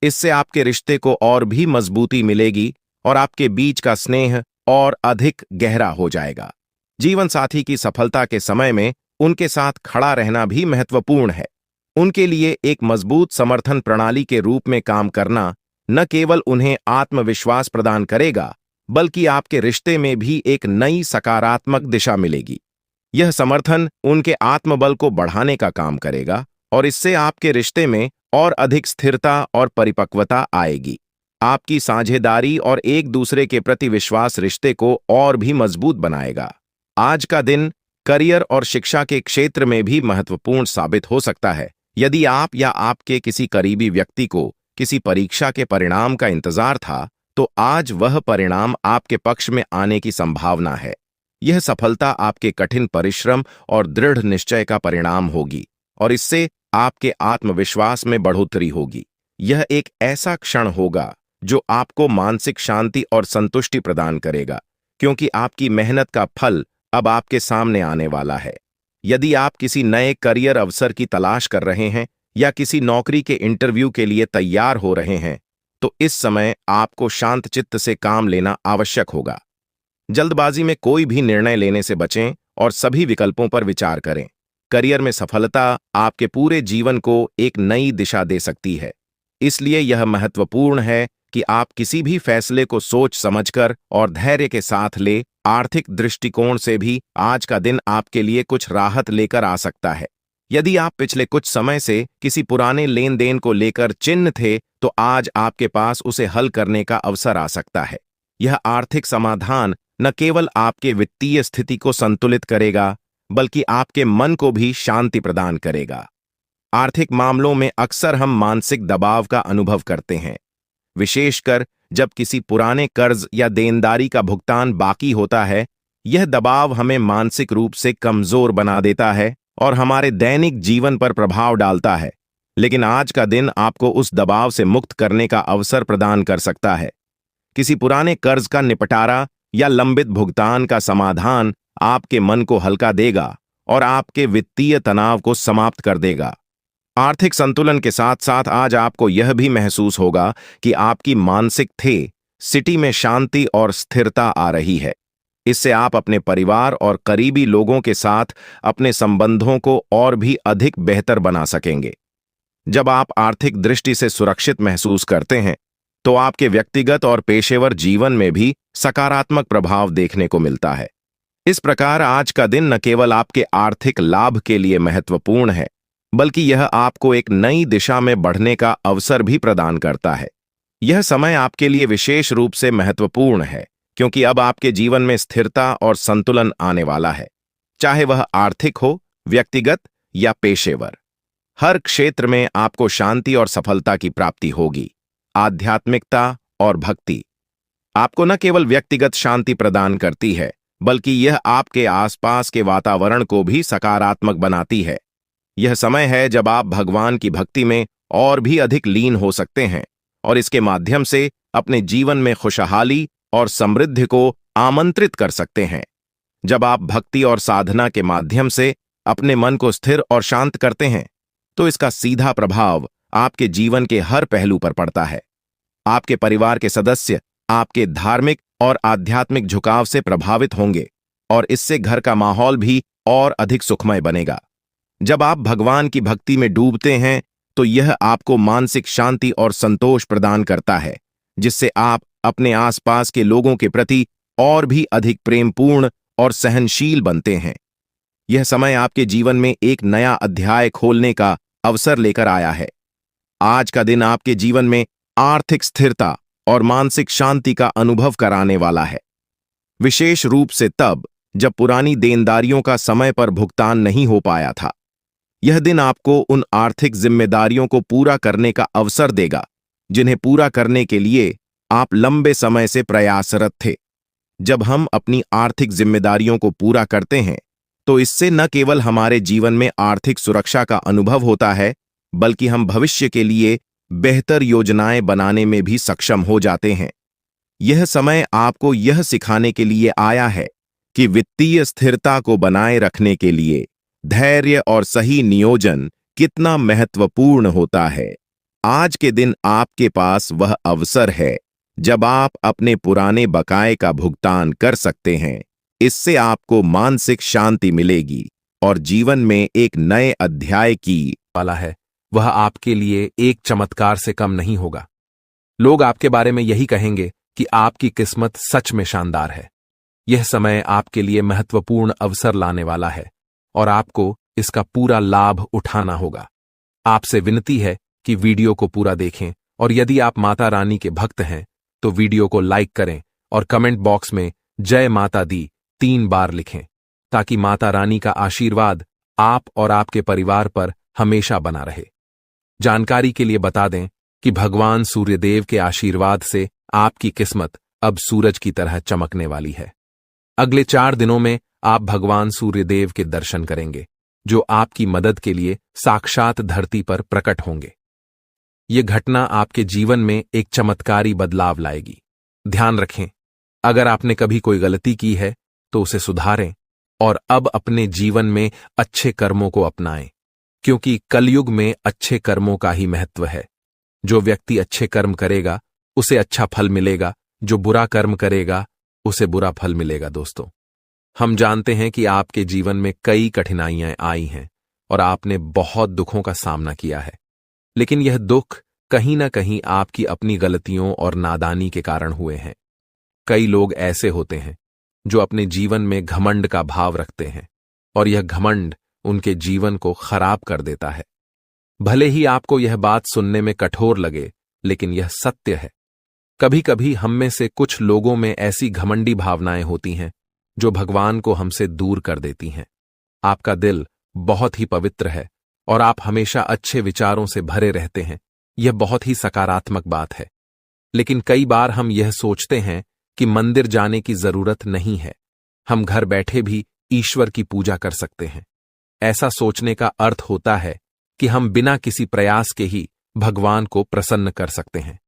इससे आपके रिश्ते को और भी मजबूती मिलेगी और आपके बीच का स्नेह और अधिक गहरा हो जाएगा। जीवन साथी की सफलता के समय में उनके साथ खड़ा रहना भी महत्वपूर्ण है। उनके लिए एक मजबूत समर्थन प्रणाली के रूप में काम करना न केवल उन्हें आत्मविश्वास प्रदान करेगा, बल्कि आपके रिश्ते में भी एक नई सकारात्मक दिशा मिलेगी। यह समर्थन उनके आत्मबल को बढ़ाने का काम करेगा और इससे आपके रिश्ते में और अधिक स्थिरता और परिपक्वता आएगी। आपकी साझेदारी और एक दूसरे के प्रति विश्वास रिश्ते को और भी मजबूत बनाएगा। आज का दिन करियर और शिक्षा के क्षेत्र में भी महत्वपूर्ण साबित हो सकता है। यदि आप या आपके किसी करीबी व्यक्ति को किसी परीक्षा के परिणाम का इंतजार था, तो आज वह परिणाम आपके पक्ष में आने की संभावना है। यह सफलता आपके कठिन परिश्रम और दृढ़ निश्चय का परिणाम होगी और इससे आपके आत्मविश्वास में बढ़ोतरी होगी। यह एक ऐसा क्षण होगा जो आपको मानसिक शांति और संतुष्टि प्रदान करेगा, क्योंकि आपकी मेहनत का फल अब आपके सामने आने वाला है। यदि आप किसी नए करियर अवसर की तलाश कर रहे हैं या किसी नौकरी के इंटरव्यू के लिए तैयार हो रहे हैं, तो इस समय आपको शांत चित्त से काम लेना आवश्यक होगा। जल्दबाजी में कोई भी निर्णय लेने से बचें और सभी विकल्पों पर विचार करें। करियर में सफलता आपके पूरे जीवन को एक नई दिशा दे सकती है। इसलिए यह महत्वपूर्ण है कि आप किसी भी फैसले को सोच समझकर और धैर्य के साथ ले। आर्थिक दृष्टिकोण से भी आज का दिन आपके लिए कुछ राहत लेकर आ सकता है। यदि आप पिछले कुछ समय से किसी पुराने लेन देन को लेकर चिंतित थे, तो आज आपके पास उसे हल करने का अवसर आ सकता है। यह आर्थिक समाधान न केवल आपके वित्तीय स्थिति को संतुलित करेगा, बल्कि आपके मन को भी शांति प्रदान करेगा। आर्थिक मामलों में अक्सर हम मानसिक दबाव का अनुभव करते हैं, विशेषकर जब किसी पुराने कर्ज या देनदारी का भुगतान बाकी होता है। यह दबाव हमें मानसिक रूप से कमजोर बना देता है और हमारे दैनिक जीवन पर प्रभाव डालता है। लेकिन आज का दिन आपको उस दबाव से मुक्त करने का अवसर प्रदान कर सकता है। किसी पुराने कर्ज का निपटारा या लंबित भुगतान का समाधान आपके मन को हल्का देगा और आपके वित्तीय तनाव को समाप्त कर देगा। आर्थिक संतुलन के साथ साथ आज आपको यह भी महसूस होगा कि आपकी मानसिक स्थिति में शांति और स्थिरता आ रही है। इससे आप अपने परिवार और करीबी लोगों के साथ अपने संबंधों को और भी अधिक बेहतर बना सकेंगे। जब आप आर्थिक दृष्टि से सुरक्षित महसूस करते हैं, तो आपके व्यक्तिगत और पेशेवर जीवन में भी सकारात्मक प्रभाव देखने को मिलता है। इस प्रकार आज का दिन न केवल आपके आर्थिक लाभ के लिए महत्वपूर्ण है, बल्कि यह आपको एक नई दिशा में बढ़ने का अवसर भी प्रदान करता है। यह समय आपके लिए विशेष रूप से महत्वपूर्ण है, क्योंकि अब आपके जीवन में स्थिरता और संतुलन आने वाला है, चाहे वह आर्थिक हो, व्यक्तिगत या पेशेवर। हर क्षेत्र में आपको शांति और सफलता की प्राप्ति होगी। आध्यात्मिकता और भक्ति आपको न केवल व्यक्तिगत शांति प्रदान करती है, बल्कि यह आपके आसपास के वातावरण को भी सकारात्मक बनाती है। यह समय है जब आप भगवान की भक्ति में और भी अधिक लीन हो सकते हैं और इसके माध्यम से अपने जीवन में खुशहाली और समृद्धि को आमंत्रित कर सकते हैं। जब आप भक्ति और साधना के माध्यम से अपने मन को स्थिर और शांत करते हैं, तो इसका सीधा प्रभाव आपके जीवन के हर पहलू पर पड़ता है। आपके परिवार के सदस्य आपके धार्मिक और आध्यात्मिक झुकाव से प्रभावित होंगे और इससे घर का माहौल भी और अधिक सुखमय बनेगा। जब आप भगवान की भक्ति में डूबते हैं, तो यह आपको मानसिक शांति और संतोष प्रदान करता है, जिससे आप अपने आसपास के लोगों के प्रति और भी अधिक प्रेमपूर्ण और सहनशील बनते हैं। यह समय आपके जीवन में एक नया अध्याय खोलने का अवसर लेकर आया है। आज का दिन आपके जीवन में आर्थिक स्थिरता और मानसिक शांति का अनुभव कराने वाला है, विशेष रूप से तब जब पुरानी देनदारियों का समय पर भुगतान नहीं हो पाया था। यह दिन आपको उन आर्थिक जिम्मेदारियों को पूरा करने का अवसर देगा, जिन्हें पूरा करने के लिए आप लंबे समय से प्रयासरत थे। जब हम अपनी आर्थिक जिम्मेदारियों को पूरा करते हैं, तो इससे न केवल हमारे जीवन में आर्थिक सुरक्षा का अनुभव होता है, बल्कि हम भविष्य के लिए बेहतर योजनाएं बनाने में भी सक्षम हो जाते हैं। यह समय आपको यह सिखाने के लिए आया है कि वित्तीय स्थिरता को बनाए रखने के लिए धैर्य और सही नियोजन कितना महत्वपूर्ण होता है। आज के दिन आपके पास वह अवसर है जब आप अपने पुराने बकाये का भुगतान कर सकते हैं। इससे आपको मानसिक शांति मिलेगी और जीवन में एक नए अध्याय की वाला है। वह आपके लिए एक चमत्कार से कम नहीं होगा। लोग आपके बारे में यही कहेंगे कि आपकी किस्मत सच में शानदार है। यह समय आपके लिए महत्वपूर्ण अवसर लाने वाला है और आपको इसका पूरा लाभ उठाना होगा। आपसे विनती है कि वीडियो को पूरा देखें और यदि आप माता रानी के भक्त हैं तो वीडियो को लाइक करें और कमेंट बॉक्स में जय माता दी 3 बार लिखें, ताकि माता रानी का आशीर्वाद आप और आपके परिवार पर हमेशा बना रहे। जानकारी के लिए बता दें कि भगवान सूर्यदेव के आशीर्वाद से आपकी किस्मत अब सूरज की तरह चमकने वाली है। अगले 4 दिनों में आप भगवान सूर्यदेव के दर्शन करेंगे, जो आपकी मदद के लिए साक्षात धरती पर प्रकट होंगे। यह घटना आपके जीवन में एक चमत्कारी बदलाव लाएगी। ध्यान रखें, अगर आपने कभी कोई गलती की है तो उसे सुधारें और अब अपने जीवन में अच्छे कर्मों को अपनाएं, क्योंकि कलयुग में अच्छे कर्मों का ही महत्व है। जो व्यक्ति अच्छे कर्म करेगा उसे अच्छा फल मिलेगा, जो बुरा कर्म करेगा उसे बुरा फल मिलेगा। दोस्तों, हम जानते हैं कि आपके जीवन में कई कठिनाइयां आई हैं और आपने बहुत दुखों का सामना किया है, लेकिन यह दुख कहीं ना कहीं आपकी अपनी गलतियों और नादानी के कारण हुए हैं। कई लोग ऐसे होते हैं जो अपने जीवन में घमंड का भाव रखते हैं और यह घमंड उनके जीवन को खराब कर देता है। भले ही आपको यह बात सुनने में कठोर लगे, लेकिन यह सत्य है। कभी कभी हम में से कुछ लोगों में ऐसी घमंडी भावनाएं होती हैं जो भगवान को हमसे दूर कर देती हैं। आपका दिल बहुत ही पवित्र है और आप हमेशा अच्छे विचारों से भरे रहते हैं। यह बहुत ही सकारात्मक बात है, लेकिन कई बार हम यह सोचते हैं कि मंदिर जाने की जरूरत नहीं है, हम घर बैठे भी ईश्वर की पूजा कर सकते हैं। ऐसा सोचने का अर्थ होता है कि हम बिना किसी प्रयास के ही भगवान को प्रसन्न कर सकते हैं।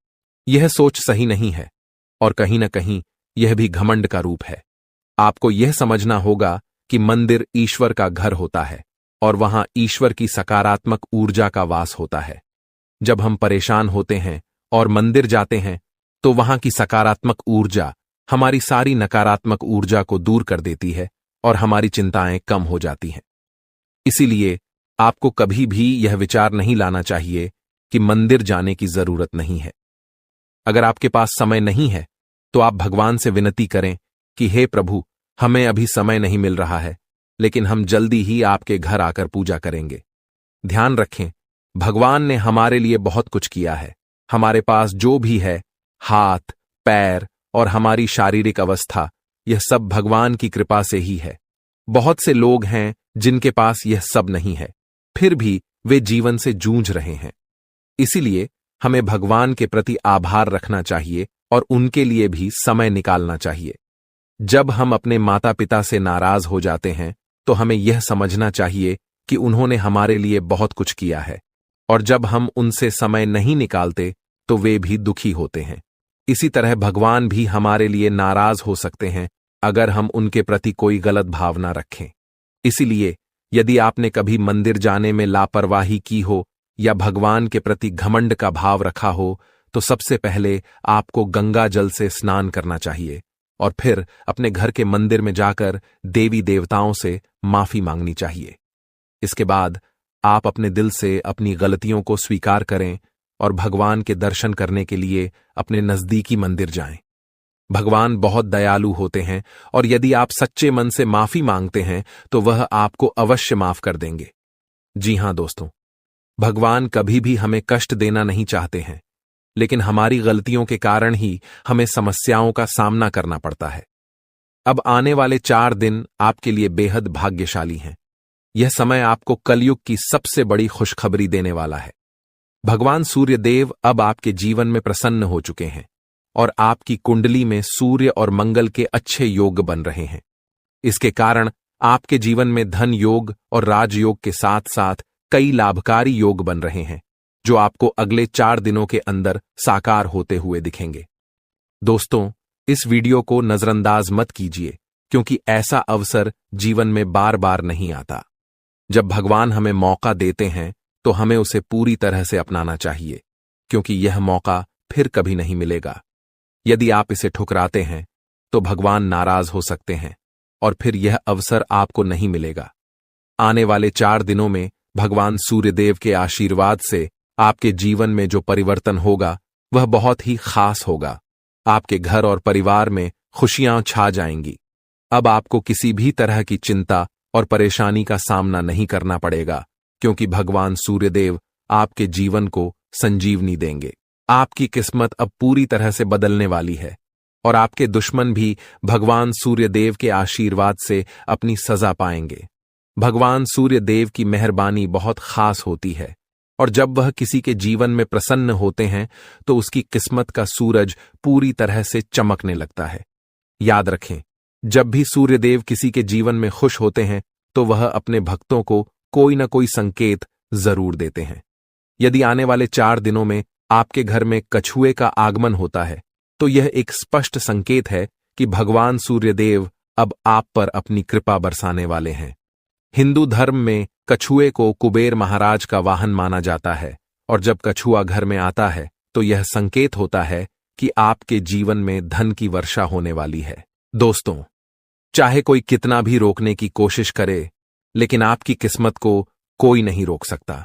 यह सोच सही नहीं है। और कहीं न कहीं यह भी घमंड का रूप है। आपको यह समझना होगा कि मंदिर ईश्वर का घर होता है और वहां ईश्वर की सकारात्मक ऊर्जा का वास होता है। जब हम परेशान होते हैं और मंदिर जाते हैं तो वहां की सकारात्मक ऊर्जा हमारी सारी नकारात्मक ऊर्जा को दूर कर देती है और हमारी चिंताएं कम हो जाती हैं। इसीलिए आपको कभी भी यह विचार नहीं लाना चाहिए कि मंदिर जाने की जरूरत नहीं है। अगर आपके पास समय नहीं है तो आप भगवान से विनती करें कि हे प्रभु, हमें अभी समय नहीं मिल रहा है, लेकिन हम जल्दी ही आपके घर आकर पूजा करेंगे। ध्यान रखें, भगवान ने हमारे लिए बहुत कुछ किया है। हमारे पास जो भी है, हाथ, पैर और हमारी शारीरिक अवस्था, यह सब भगवान की कृपा से ही है। बहुत से लोग हैं जिनके पास यह सब नहीं है, फिर भी वे जीवन से जूझ रहे हैं। इसीलिए हमें भगवान के प्रति आभार रखना चाहिए और उनके लिए भी समय निकालना चाहिए। जब हम अपने माता पिता से नाराज हो जाते हैं तो हमें यह समझना चाहिए कि उन्होंने हमारे लिए बहुत कुछ किया है, और जब हम उनसे समय नहीं निकालते तो वे भी दुखी होते हैं। इसी तरह भगवान भी हमारे लिए नाराज हो सकते हैं अगर हम उनके प्रति कोई गलत भावना रखें। इसीलिए यदि आपने कभी मंदिर जाने में लापरवाही की हो या भगवान के प्रति घमंड का भाव रखा हो, तो सबसे पहले आपको गंगा जल से स्नान करना चाहिए और फिर अपने घर के मंदिर में जाकर देवी देवताओं से माफी मांगनी चाहिए। इसके बाद आप अपने दिल से अपनी गलतियों को स्वीकार करें और भगवान के दर्शन करने के लिए अपने नजदीकी मंदिर जाएं। भगवान बहुत दयालु होते हैं और यदि आप सच्चे मन से माफी मांगते हैं तो वह आपको अवश्य माफ कर देंगे। जी हां दोस्तों, भगवान कभी भी हमें कष्ट देना नहीं चाहते हैं, लेकिन हमारी गलतियों के कारण ही हमें समस्याओं का सामना करना पड़ता है। अब आने वाले 4 दिन आपके लिए बेहद भाग्यशाली हैं। यह समय आपको कलयुग की सबसे बड़ी खुशखबरी देने वाला है। भगवान सूर्य देव अब आपके जीवन में प्रसन्न हो चुके हैं और आपकी कुंडली में सूर्य और मंगल के अच्छे योग बन रहे हैं। इसके कारण आपके जीवन में धन योग और राजयोग के साथ साथ कई लाभकारी योग बन रहे हैं, जो आपको अगले 4 दिनों के अंदर साकार होते हुए दिखेंगे। दोस्तों, इस वीडियो को नजरअंदाज मत कीजिए, क्योंकि ऐसा अवसर जीवन में बार बार नहीं आता। जब भगवान हमें मौका देते हैं तो हमें उसे पूरी तरह से अपनाना चाहिए, क्योंकि यह मौका फिर कभी नहीं मिलेगा। यदि आप इसे ठुकराते हैं तो भगवान नाराज हो सकते हैं और फिर यह अवसर आपको नहीं मिलेगा। आने वाले 4 दिनों में भगवान सूर्यदेव के आशीर्वाद से आपके जीवन में जो परिवर्तन होगा वह बहुत ही खास होगा। आपके घर और परिवार में खुशियां छा जाएंगी। अब आपको किसी भी तरह की चिंता और परेशानी का सामना नहीं करना पड़ेगा, क्योंकि भगवान सूर्यदेव आपके जीवन को संजीवनी देंगे। आपकी किस्मत अब पूरी तरह से बदलने वाली है और आपके दुश्मन भी भगवान सूर्यदेव के आशीर्वाद से अपनी सजा पाएंगे। भगवान सूर्यदेव की मेहरबानी बहुत खास होती है और जब वह किसी के जीवन में प्रसन्न होते हैं तो उसकी किस्मत का सूरज पूरी तरह से चमकने लगता है। याद रखें, जब भी सूर्यदेव किसी के जीवन में खुश होते हैं तो वह अपने भक्तों को कोई न कोई संकेत जरूर देते हैं। यदि आने वाले 4 दिनों में आपके घर में कछुए का आगमन होता है तो यह एक स्पष्ट संकेत है कि भगवान सूर्यदेव अब आप पर अपनी कृपा बरसाने वाले हैं। हिंदू धर्म में कछुए को कुबेर महाराज का वाहन माना जाता है और जब कछुआ घर में आता है तो यह संकेत होता है कि आपके जीवन में धन की वर्षा होने वाली है। दोस्तों, चाहे कोई कितना भी रोकने की कोशिश करे, लेकिन आपकी किस्मत को कोई नहीं रोक सकता।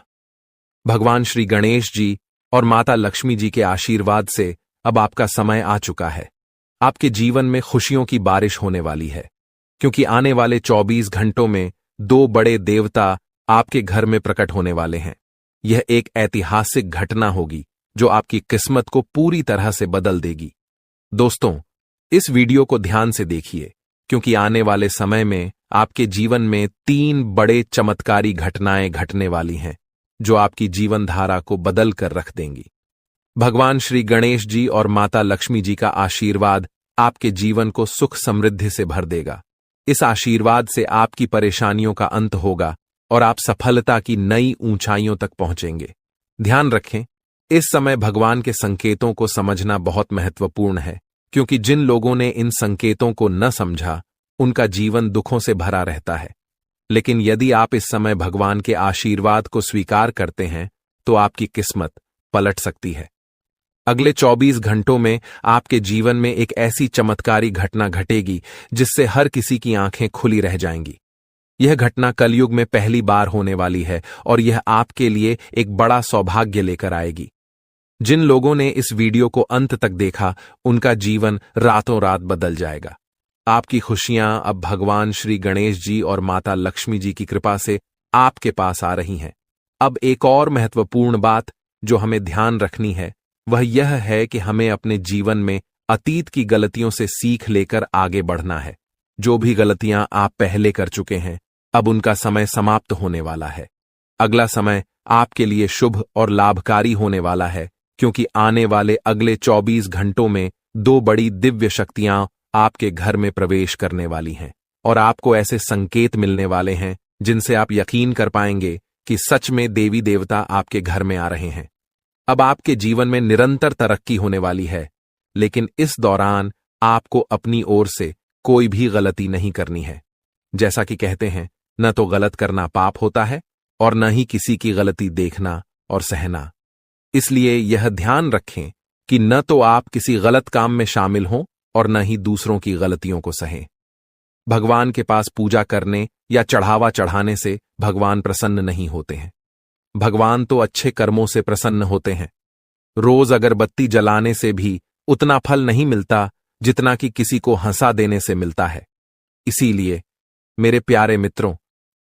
भगवान श्री गणेश जी और माता लक्ष्मी जी के आशीर्वाद से अब आपका समय आ चुका है। आपके जीवन में खुशियों की बारिश होने वाली है, क्योंकि आने वाले 24 घंटों में 2 बड़े देवता आपके घर में प्रकट होने वाले हैं। यह एक ऐतिहासिक घटना होगी जो आपकी किस्मत को पूरी तरह से बदल देगी। दोस्तों, इस वीडियो को ध्यान से देखिए, क्योंकि आने वाले समय में आपके जीवन में 3 बड़े चमत्कारी घटनाएं घटने वाली हैं, जो आपकी जीवन धारा को बदल कर रख देंगी। भगवान श्री गणेश जी और माता लक्ष्मी जी का आशीर्वाद आपके जीवन को सुख समृद्धि से भर देगा। इस आशीर्वाद से आपकी परेशानियों का अंत होगा और आप सफलता की नई ऊंचाइयों तक पहुंचेंगे। ध्यान रखें, इस समय भगवान के संकेतों को समझना बहुत महत्वपूर्ण है, क्योंकि जिन लोगों ने इन संकेतों को न समझा उनका जीवन दुखों से भरा रहता है। लेकिन यदि आप इस समय भगवान के आशीर्वाद को स्वीकार करते हैं तो आपकी किस्मत पलट सकती है। अगले 24 घंटों में आपके जीवन में एक ऐसी चमत्कारी घटना घटेगी जिससे हर किसी की आंखें खुली रह जाएंगी। यह घटना कलयुग में पहली बार होने वाली है और यह आपके लिए एक बड़ा सौभाग्य लेकर आएगी। जिन लोगों ने इस वीडियो को अंत तक देखा उनका जीवन रातों रात बदल जाएगा। आपकी खुशियां अब भगवान श्री गणेश जी और माता लक्ष्मी जी की कृपा से आपके पास आ रही हैं। अब एक और महत्वपूर्ण बात जो हमें ध्यान रखनी है वह यह है कि हमें अपने जीवन में अतीत की गलतियों से सीख लेकर आगे बढ़ना है। जो भी गलतियां आप पहले कर चुके हैं अब उनका समय समाप्त होने वाला है। अगला समय आपके लिए शुभ और लाभकारी होने वाला है, क्योंकि आने वाले अगले 24 घंटों में 2 बड़ी दिव्य शक्तियां आपके घर में प्रवेश करने वाली हैं और आपको ऐसे संकेत मिलने वाले हैं जिनसे आप यकीन कर पाएंगे कि सच में देवी देवता आपके घर में आ रहे हैं। अब आपके जीवन में निरंतर तरक्की होने वाली है, लेकिन इस दौरान आपको अपनी ओर से कोई भी गलती नहीं करनी है। जैसा कि कहते हैं, न तो गलत करना पाप होता है और न ही किसी की गलती देखना और सहना। इसलिए यह ध्यान रखें कि न तो आप किसी गलत काम में शामिल हों और न ही दूसरों की गलतियों को सहें। भगवान के पास पूजा करने या चढ़ावा चढ़ाने से भगवान प्रसन्न नहीं होते हैं। भगवान तो अच्छे कर्मों से प्रसन्न होते हैं। रोज अगरबत्ती जलाने से भी उतना फल नहीं मिलता जितना कि किसी को हंसा देने से मिलता है। इसीलिए मेरे प्यारे मित्रों,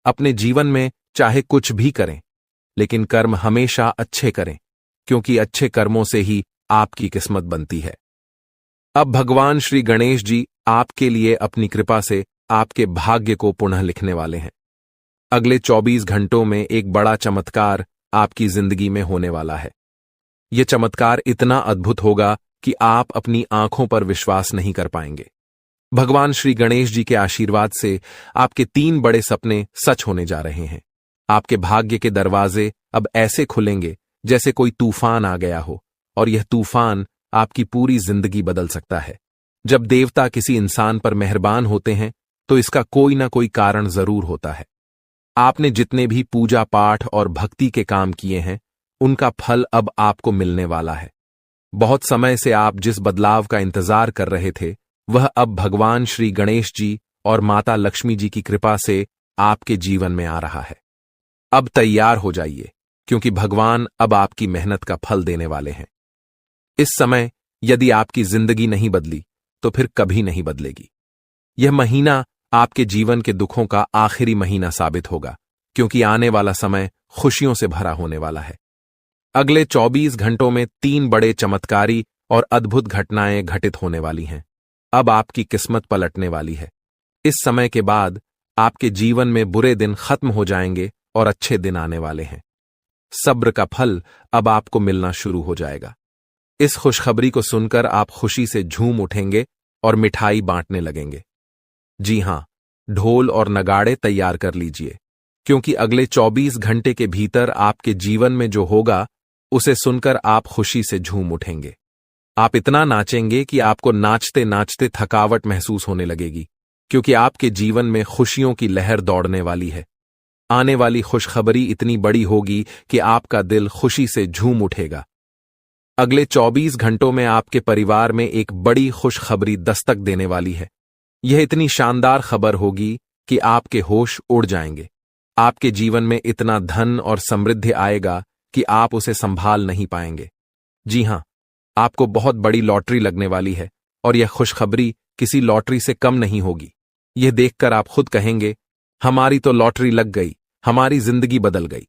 अपने जीवन में चाहे कुछ भी करें, लेकिन कर्म हमेशा अच्छे करें, क्योंकि अच्छे कर्मों से ही आपकी किस्मत बनती है। अब भगवान श्री गणेश जी आपके लिए अपनी कृपा से आपके भाग्य को पुनः लिखने वाले हैं। अगले 24 घंटों में एक बड़ा चमत्कार आपकी जिंदगी में होने वाला है। यह चमत्कार इतना अद्भुत होगा कि आप अपनी आंखों पर विश्वास नहीं कर पाएंगे। भगवान श्री गणेश जी के आशीर्वाद से आपके 3 बड़े सपने सच होने जा रहे हैं। आपके भाग्य के दरवाजे अब ऐसे खुलेंगे जैसे कोई तूफान आ गया हो, और यह तूफान आपकी पूरी जिंदगी बदल सकता है। जब देवता किसी इंसान पर मेहरबान होते हैं तो इसका कोई ना कोई कारण जरूर होता है। आपने जितने भी पूजा पाठ और भक्ति के काम किए हैं उनका फल अब आपको मिलने वाला है। बहुत समय से आप जिस बदलाव का इंतजार कर रहे थे वह अब भगवान श्री गणेश जी और माता लक्ष्मी जी की कृपा से आपके जीवन में आ रहा है। अब तैयार हो जाइए, क्योंकि भगवान अब आपकी मेहनत का फल देने वाले हैं। इस समय यदि आपकी जिंदगी नहीं बदली तो फिर कभी नहीं बदलेगी। यह महीना आपके जीवन के दुखों का आखिरी महीना साबित होगा, क्योंकि आने वाला समय खुशियों से भरा होने वाला है। अगले 24 घंटों में 3 बड़े चमत्कारी और अद्भुत घटनाएं घटित होने वाली हैं। अब आपकी किस्मत पलटने वाली है। इस समय के बाद आपके जीवन में बुरे दिन खत्म हो जाएंगे और अच्छे दिन आने वाले हैं। सब्र का फल अब आपको मिलना शुरू हो जाएगा। इस खुशखबरी को सुनकर आप खुशी से झूम उठेंगे और मिठाई बांटने लगेंगे। जी हां, ढोल और नगाड़े तैयार कर लीजिए, क्योंकि अगले 24 घंटे के भीतर आपके जीवन में जो होगा उसे सुनकर आप खुशी से झूम उठेंगे। आप इतना नाचेंगे कि आपको नाचते नाचते थकावट महसूस होने लगेगी, क्योंकि आपके जीवन में खुशियों की लहर दौड़ने वाली है। आने वाली खुशखबरी इतनी बड़ी होगी कि आपका दिल खुशी से झूम उठेगा। अगले 24 घंटों में आपके परिवार में एक बड़ी खुशखबरी दस्तक देने वाली है। यह इतनी शानदार खबर होगी कि आपके होश उड़ जाएंगे। आपके जीवन में इतना धन और समृद्धि आएगा कि आप उसे संभाल नहीं पाएंगे। जी हां, आपको बहुत बड़ी लॉटरी लगने वाली है और यह खुशखबरी किसी लॉटरी से कम नहीं होगी। यह देखकर आप खुद कहेंगे, हमारी तो लॉटरी लग गई, हमारी जिंदगी बदल गई।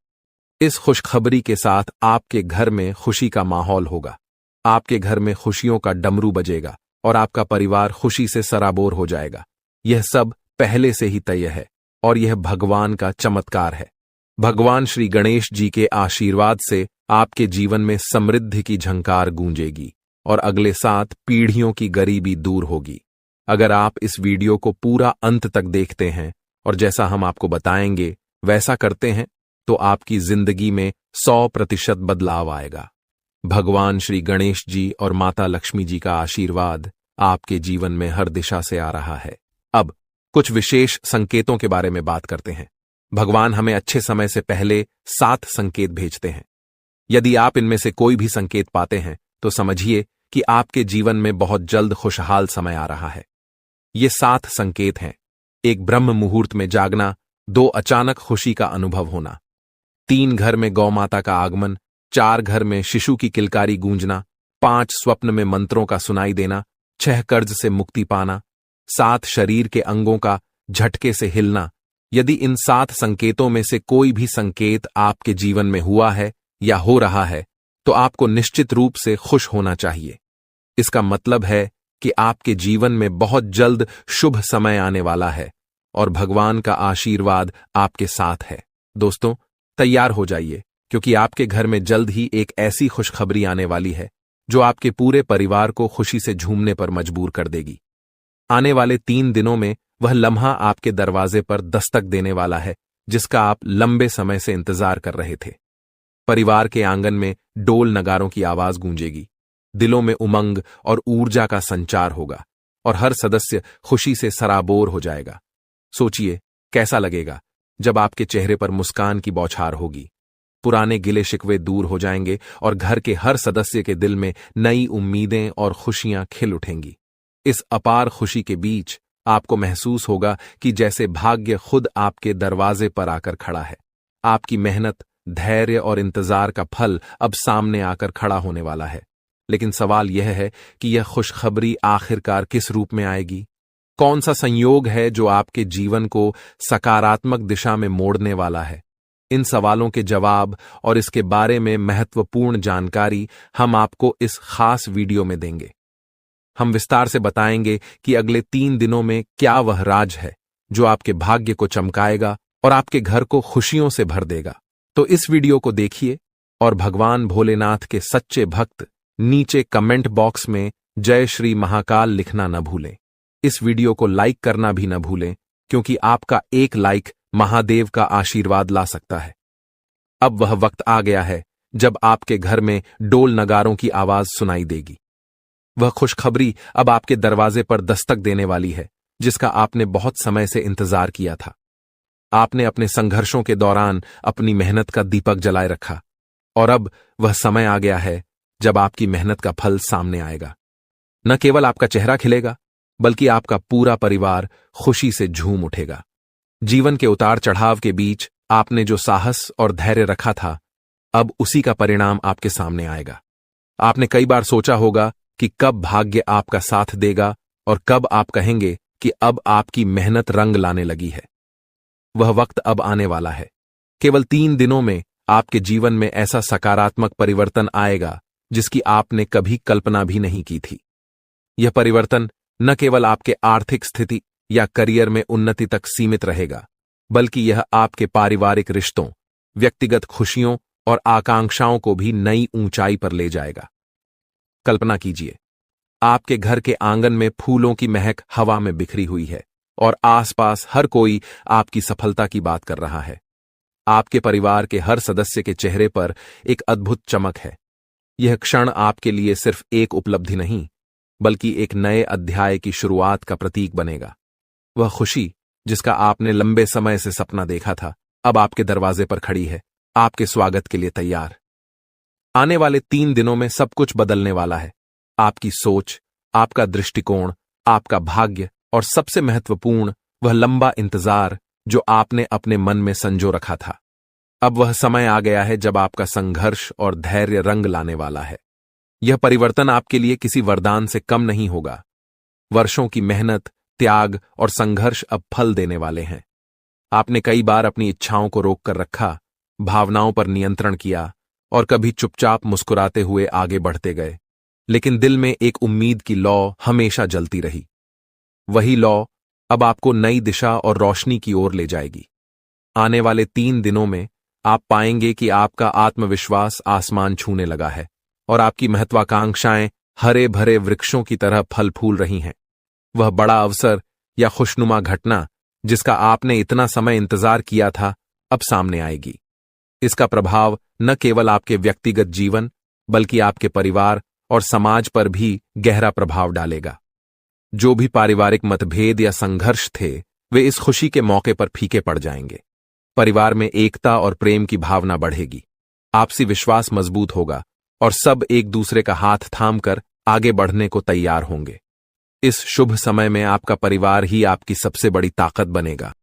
इस खुशखबरी के साथ आपके घर में खुशी का माहौल होगा। आपके घर में खुशियों का डमरू बजेगा और आपका परिवार खुशी से सराबोर हो जाएगा। यह सब पहले से ही तय है और यह भगवान का चमत्कार है। भगवान श्री गणेश जी के आशीर्वाद से आपके जीवन में समृद्धि की झंकार गूंजेगी और अगले 7 पीढ़ियों की गरीबी दूर होगी। अगर आप इस वीडियो को पूरा अंत तक देखते हैं और जैसा हम आपको बताएंगे वैसा करते हैं तो आपकी जिंदगी में 100% बदलाव आएगा। भगवान श्री गणेश जी और माता लक्ष्मी जी का आशीर्वाद आपके जीवन में हर दिशा से आ रहा है। अब कुछ विशेष संकेतों के बारे में बात करते हैं। भगवान हमें अच्छे समय से पहले 7 संकेत भेजते हैं। यदि आप इनमें से कोई भी संकेत पाते हैं तो समझिए कि आपके जीवन में बहुत जल्द खुशहाल समय आ रहा है। ये 7 संकेत हैं। 1 ब्रह्म मुहूर्त में जागना, 2 अचानक खुशी का अनुभव होना, 3 घर में गौ माता का आगमन, 4 घर में शिशु की किलकारी गूंजना, 5 स्वप्न में मंत्रों का सुनाई देना, 6 कर्ज से मुक्ति पाना, 7 शरीर के अंगों का झटके से हिलना। यदि इन 7 संकेतों में से कोई भी संकेत आपके जीवन में हुआ है या हो रहा है तो आपको निश्चित रूप से खुश होना चाहिए। इसका मतलब है कि आपके जीवन में बहुत जल्द शुभ समय आने वाला है और भगवान का आशीर्वाद आपके साथ है। दोस्तों, तैयार हो जाइए, क्योंकि आपके घर में जल्द ही एक ऐसी खुशखबरी आने वाली है जो आपके पूरे परिवार को खुशी से झूमने पर मजबूर कर देगी। आने वाले 3 दिनों में वह लम्हा आपके दरवाजे पर दस्तक देने वाला है जिसका आप लंबे समय से इंतजार कर रहे थे। परिवार के आंगन में डोल नगारों की आवाज गूंजेगी, दिलों में उमंग और ऊर्जा का संचार होगा और हर सदस्य खुशी से सराबोर हो जाएगा। सोचिए कैसा लगेगा जब आपके चेहरे पर मुस्कान की बौछार होगी। पुराने गिले शिकवे दूर हो जाएंगे और घर के हर सदस्य के दिल में नई उम्मीदें और खुशियां खिल उठेंगी। इस अपार खुशी के बीच आपको महसूस होगा कि जैसे भाग्य खुद आपके दरवाजे पर आकर खड़ा है। आपकी मेहनत, धैर्य और इंतजार का फल अब सामने आकर खड़ा होने वाला है। लेकिन सवाल यह है कि यह खुशखबरी आखिरकार किस रूप में आएगी? कौन सा संयोग है जो आपके जीवन को सकारात्मक दिशा में मोड़ने वाला है? इन सवालों के जवाब और इसके बारे में महत्वपूर्ण जानकारी हम आपको इस खास वीडियो में देंगे। हम विस्तार से बताएंगे कि अगले 3 दिनों में क्या वह राज है जो आपके भाग्य को चमकाएगा और आपके घर को खुशियों से भर देगा। तो इस वीडियो को देखिए और भगवान भोलेनाथ के सच्चे भक्त नीचे कमेंट बॉक्स में जय श्री महाकाल लिखना न भूलें। इस वीडियो को लाइक करना भी न भूलें, क्योंकि आपका एक लाइक महादेव का आशीर्वाद ला सकता है। अब वह वक्त आ गया है जब आपके घर में डोल नगारों की आवाज सुनाई देगी। वह खुशखबरी अब आपके दरवाजे पर दस्तक देने वाली है जिसका आपने बहुत समय से इंतजार किया था। आपने अपने संघर्षों के दौरान अपनी मेहनत का दीपक जलाए रखा और अब वह समय आ गया है जब आपकी मेहनत का फल सामने आएगा। न केवल आपका चेहरा खिलेगा बल्कि आपका पूरा परिवार खुशी से झूम उठेगा। जीवन के उतार चढ़ाव के बीच आपने जो साहस और धैर्य रखा था, अब उसी का परिणाम आपके सामने आएगा। आपने कई बार सोचा होगा कि कब भाग्य आपका साथ देगा और कब आप कहेंगे कि अब आपकी मेहनत रंग लाने लगी है। वह वक्त अब आने वाला है। केवल 3 दिनों में आपके जीवन में ऐसा सकारात्मक परिवर्तन आएगा जिसकी आपने कभी कल्पना भी नहीं की थी। यह परिवर्तन न केवल आपके आर्थिक स्थिति या करियर में उन्नति तक सीमित रहेगा, बल्कि यह आपके पारिवारिक रिश्तों, व्यक्तिगत खुशियों और आकांक्षाओं को भी नई ऊंचाई पर ले जाएगा। कल्पना कीजिए, आपके घर के आंगन में फूलों की महक हवा में बिखरी हुई है और आसपास हर कोई आपकी सफलता की बात कर रहा है। आपके परिवार के हर सदस्य के चेहरे पर एक अद्भुत चमक है। यह क्षण आपके लिए सिर्फ एक उपलब्धि नहीं, बल्कि एक नए अध्याय की शुरुआत का प्रतीक बनेगा। वह खुशी जिसका आपने लंबे समय से सपना देखा था, अब आपके दरवाजे पर खड़ी है, आपके स्वागत के लिए तैयार। आने वाले 3 दिनों में सब कुछ बदलने वाला है। आपकी सोच, आपका दृष्टिकोण, आपका भाग्य और सबसे महत्वपूर्ण वह लंबा इंतजार जो आपने अपने मन में संजो रखा था। अब वह समय आ गया है जब आपका संघर्ष और धैर्य रंग लाने वाला है। यह परिवर्तन आपके लिए किसी वरदान से कम नहीं होगा। वर्षों की मेहनत, त्याग और संघर्ष अब फल देने वाले हैं। आपने कई बार अपनी इच्छाओं को रोककर रखा, भावनाओं पर नियंत्रण किया और कभी चुपचाप मुस्कुराते हुए आगे बढ़ते गए, लेकिन दिल में एक उम्मीद की लौ हमेशा जलती रही। वही लौ अब आपको नई दिशा और रोशनी की ओर ले जाएगी। आने वाले 3 दिनों में आप पाएंगे कि आपका आत्मविश्वास आसमान छूने लगा है और आपकी महत्वाकांक्षाएं हरे भरे वृक्षों की तरह फल फूल रही हैं। वह बड़ा अवसर या खुशनुमा घटना जिसका आपने इतना समय इंतजार किया था, अब सामने आएगी। इसका प्रभाव न केवल आपके व्यक्तिगत जीवन बल्कि आपके परिवार और समाज पर भी गहरा प्रभाव डालेगा। जो भी पारिवारिक मतभेद या संघर्ष थे वे इस खुशी के मौके पर फीके पड़ जाएंगे। परिवार में एकता और प्रेम की भावना बढ़ेगी, आपसी विश्वास मजबूत होगा और सब एक दूसरे का हाथ थामकर आगे बढ़ने को तैयार होंगे। इस शुभ समय में आपका परिवार ही आपकी सबसे बड़ी ताकत बनेगा।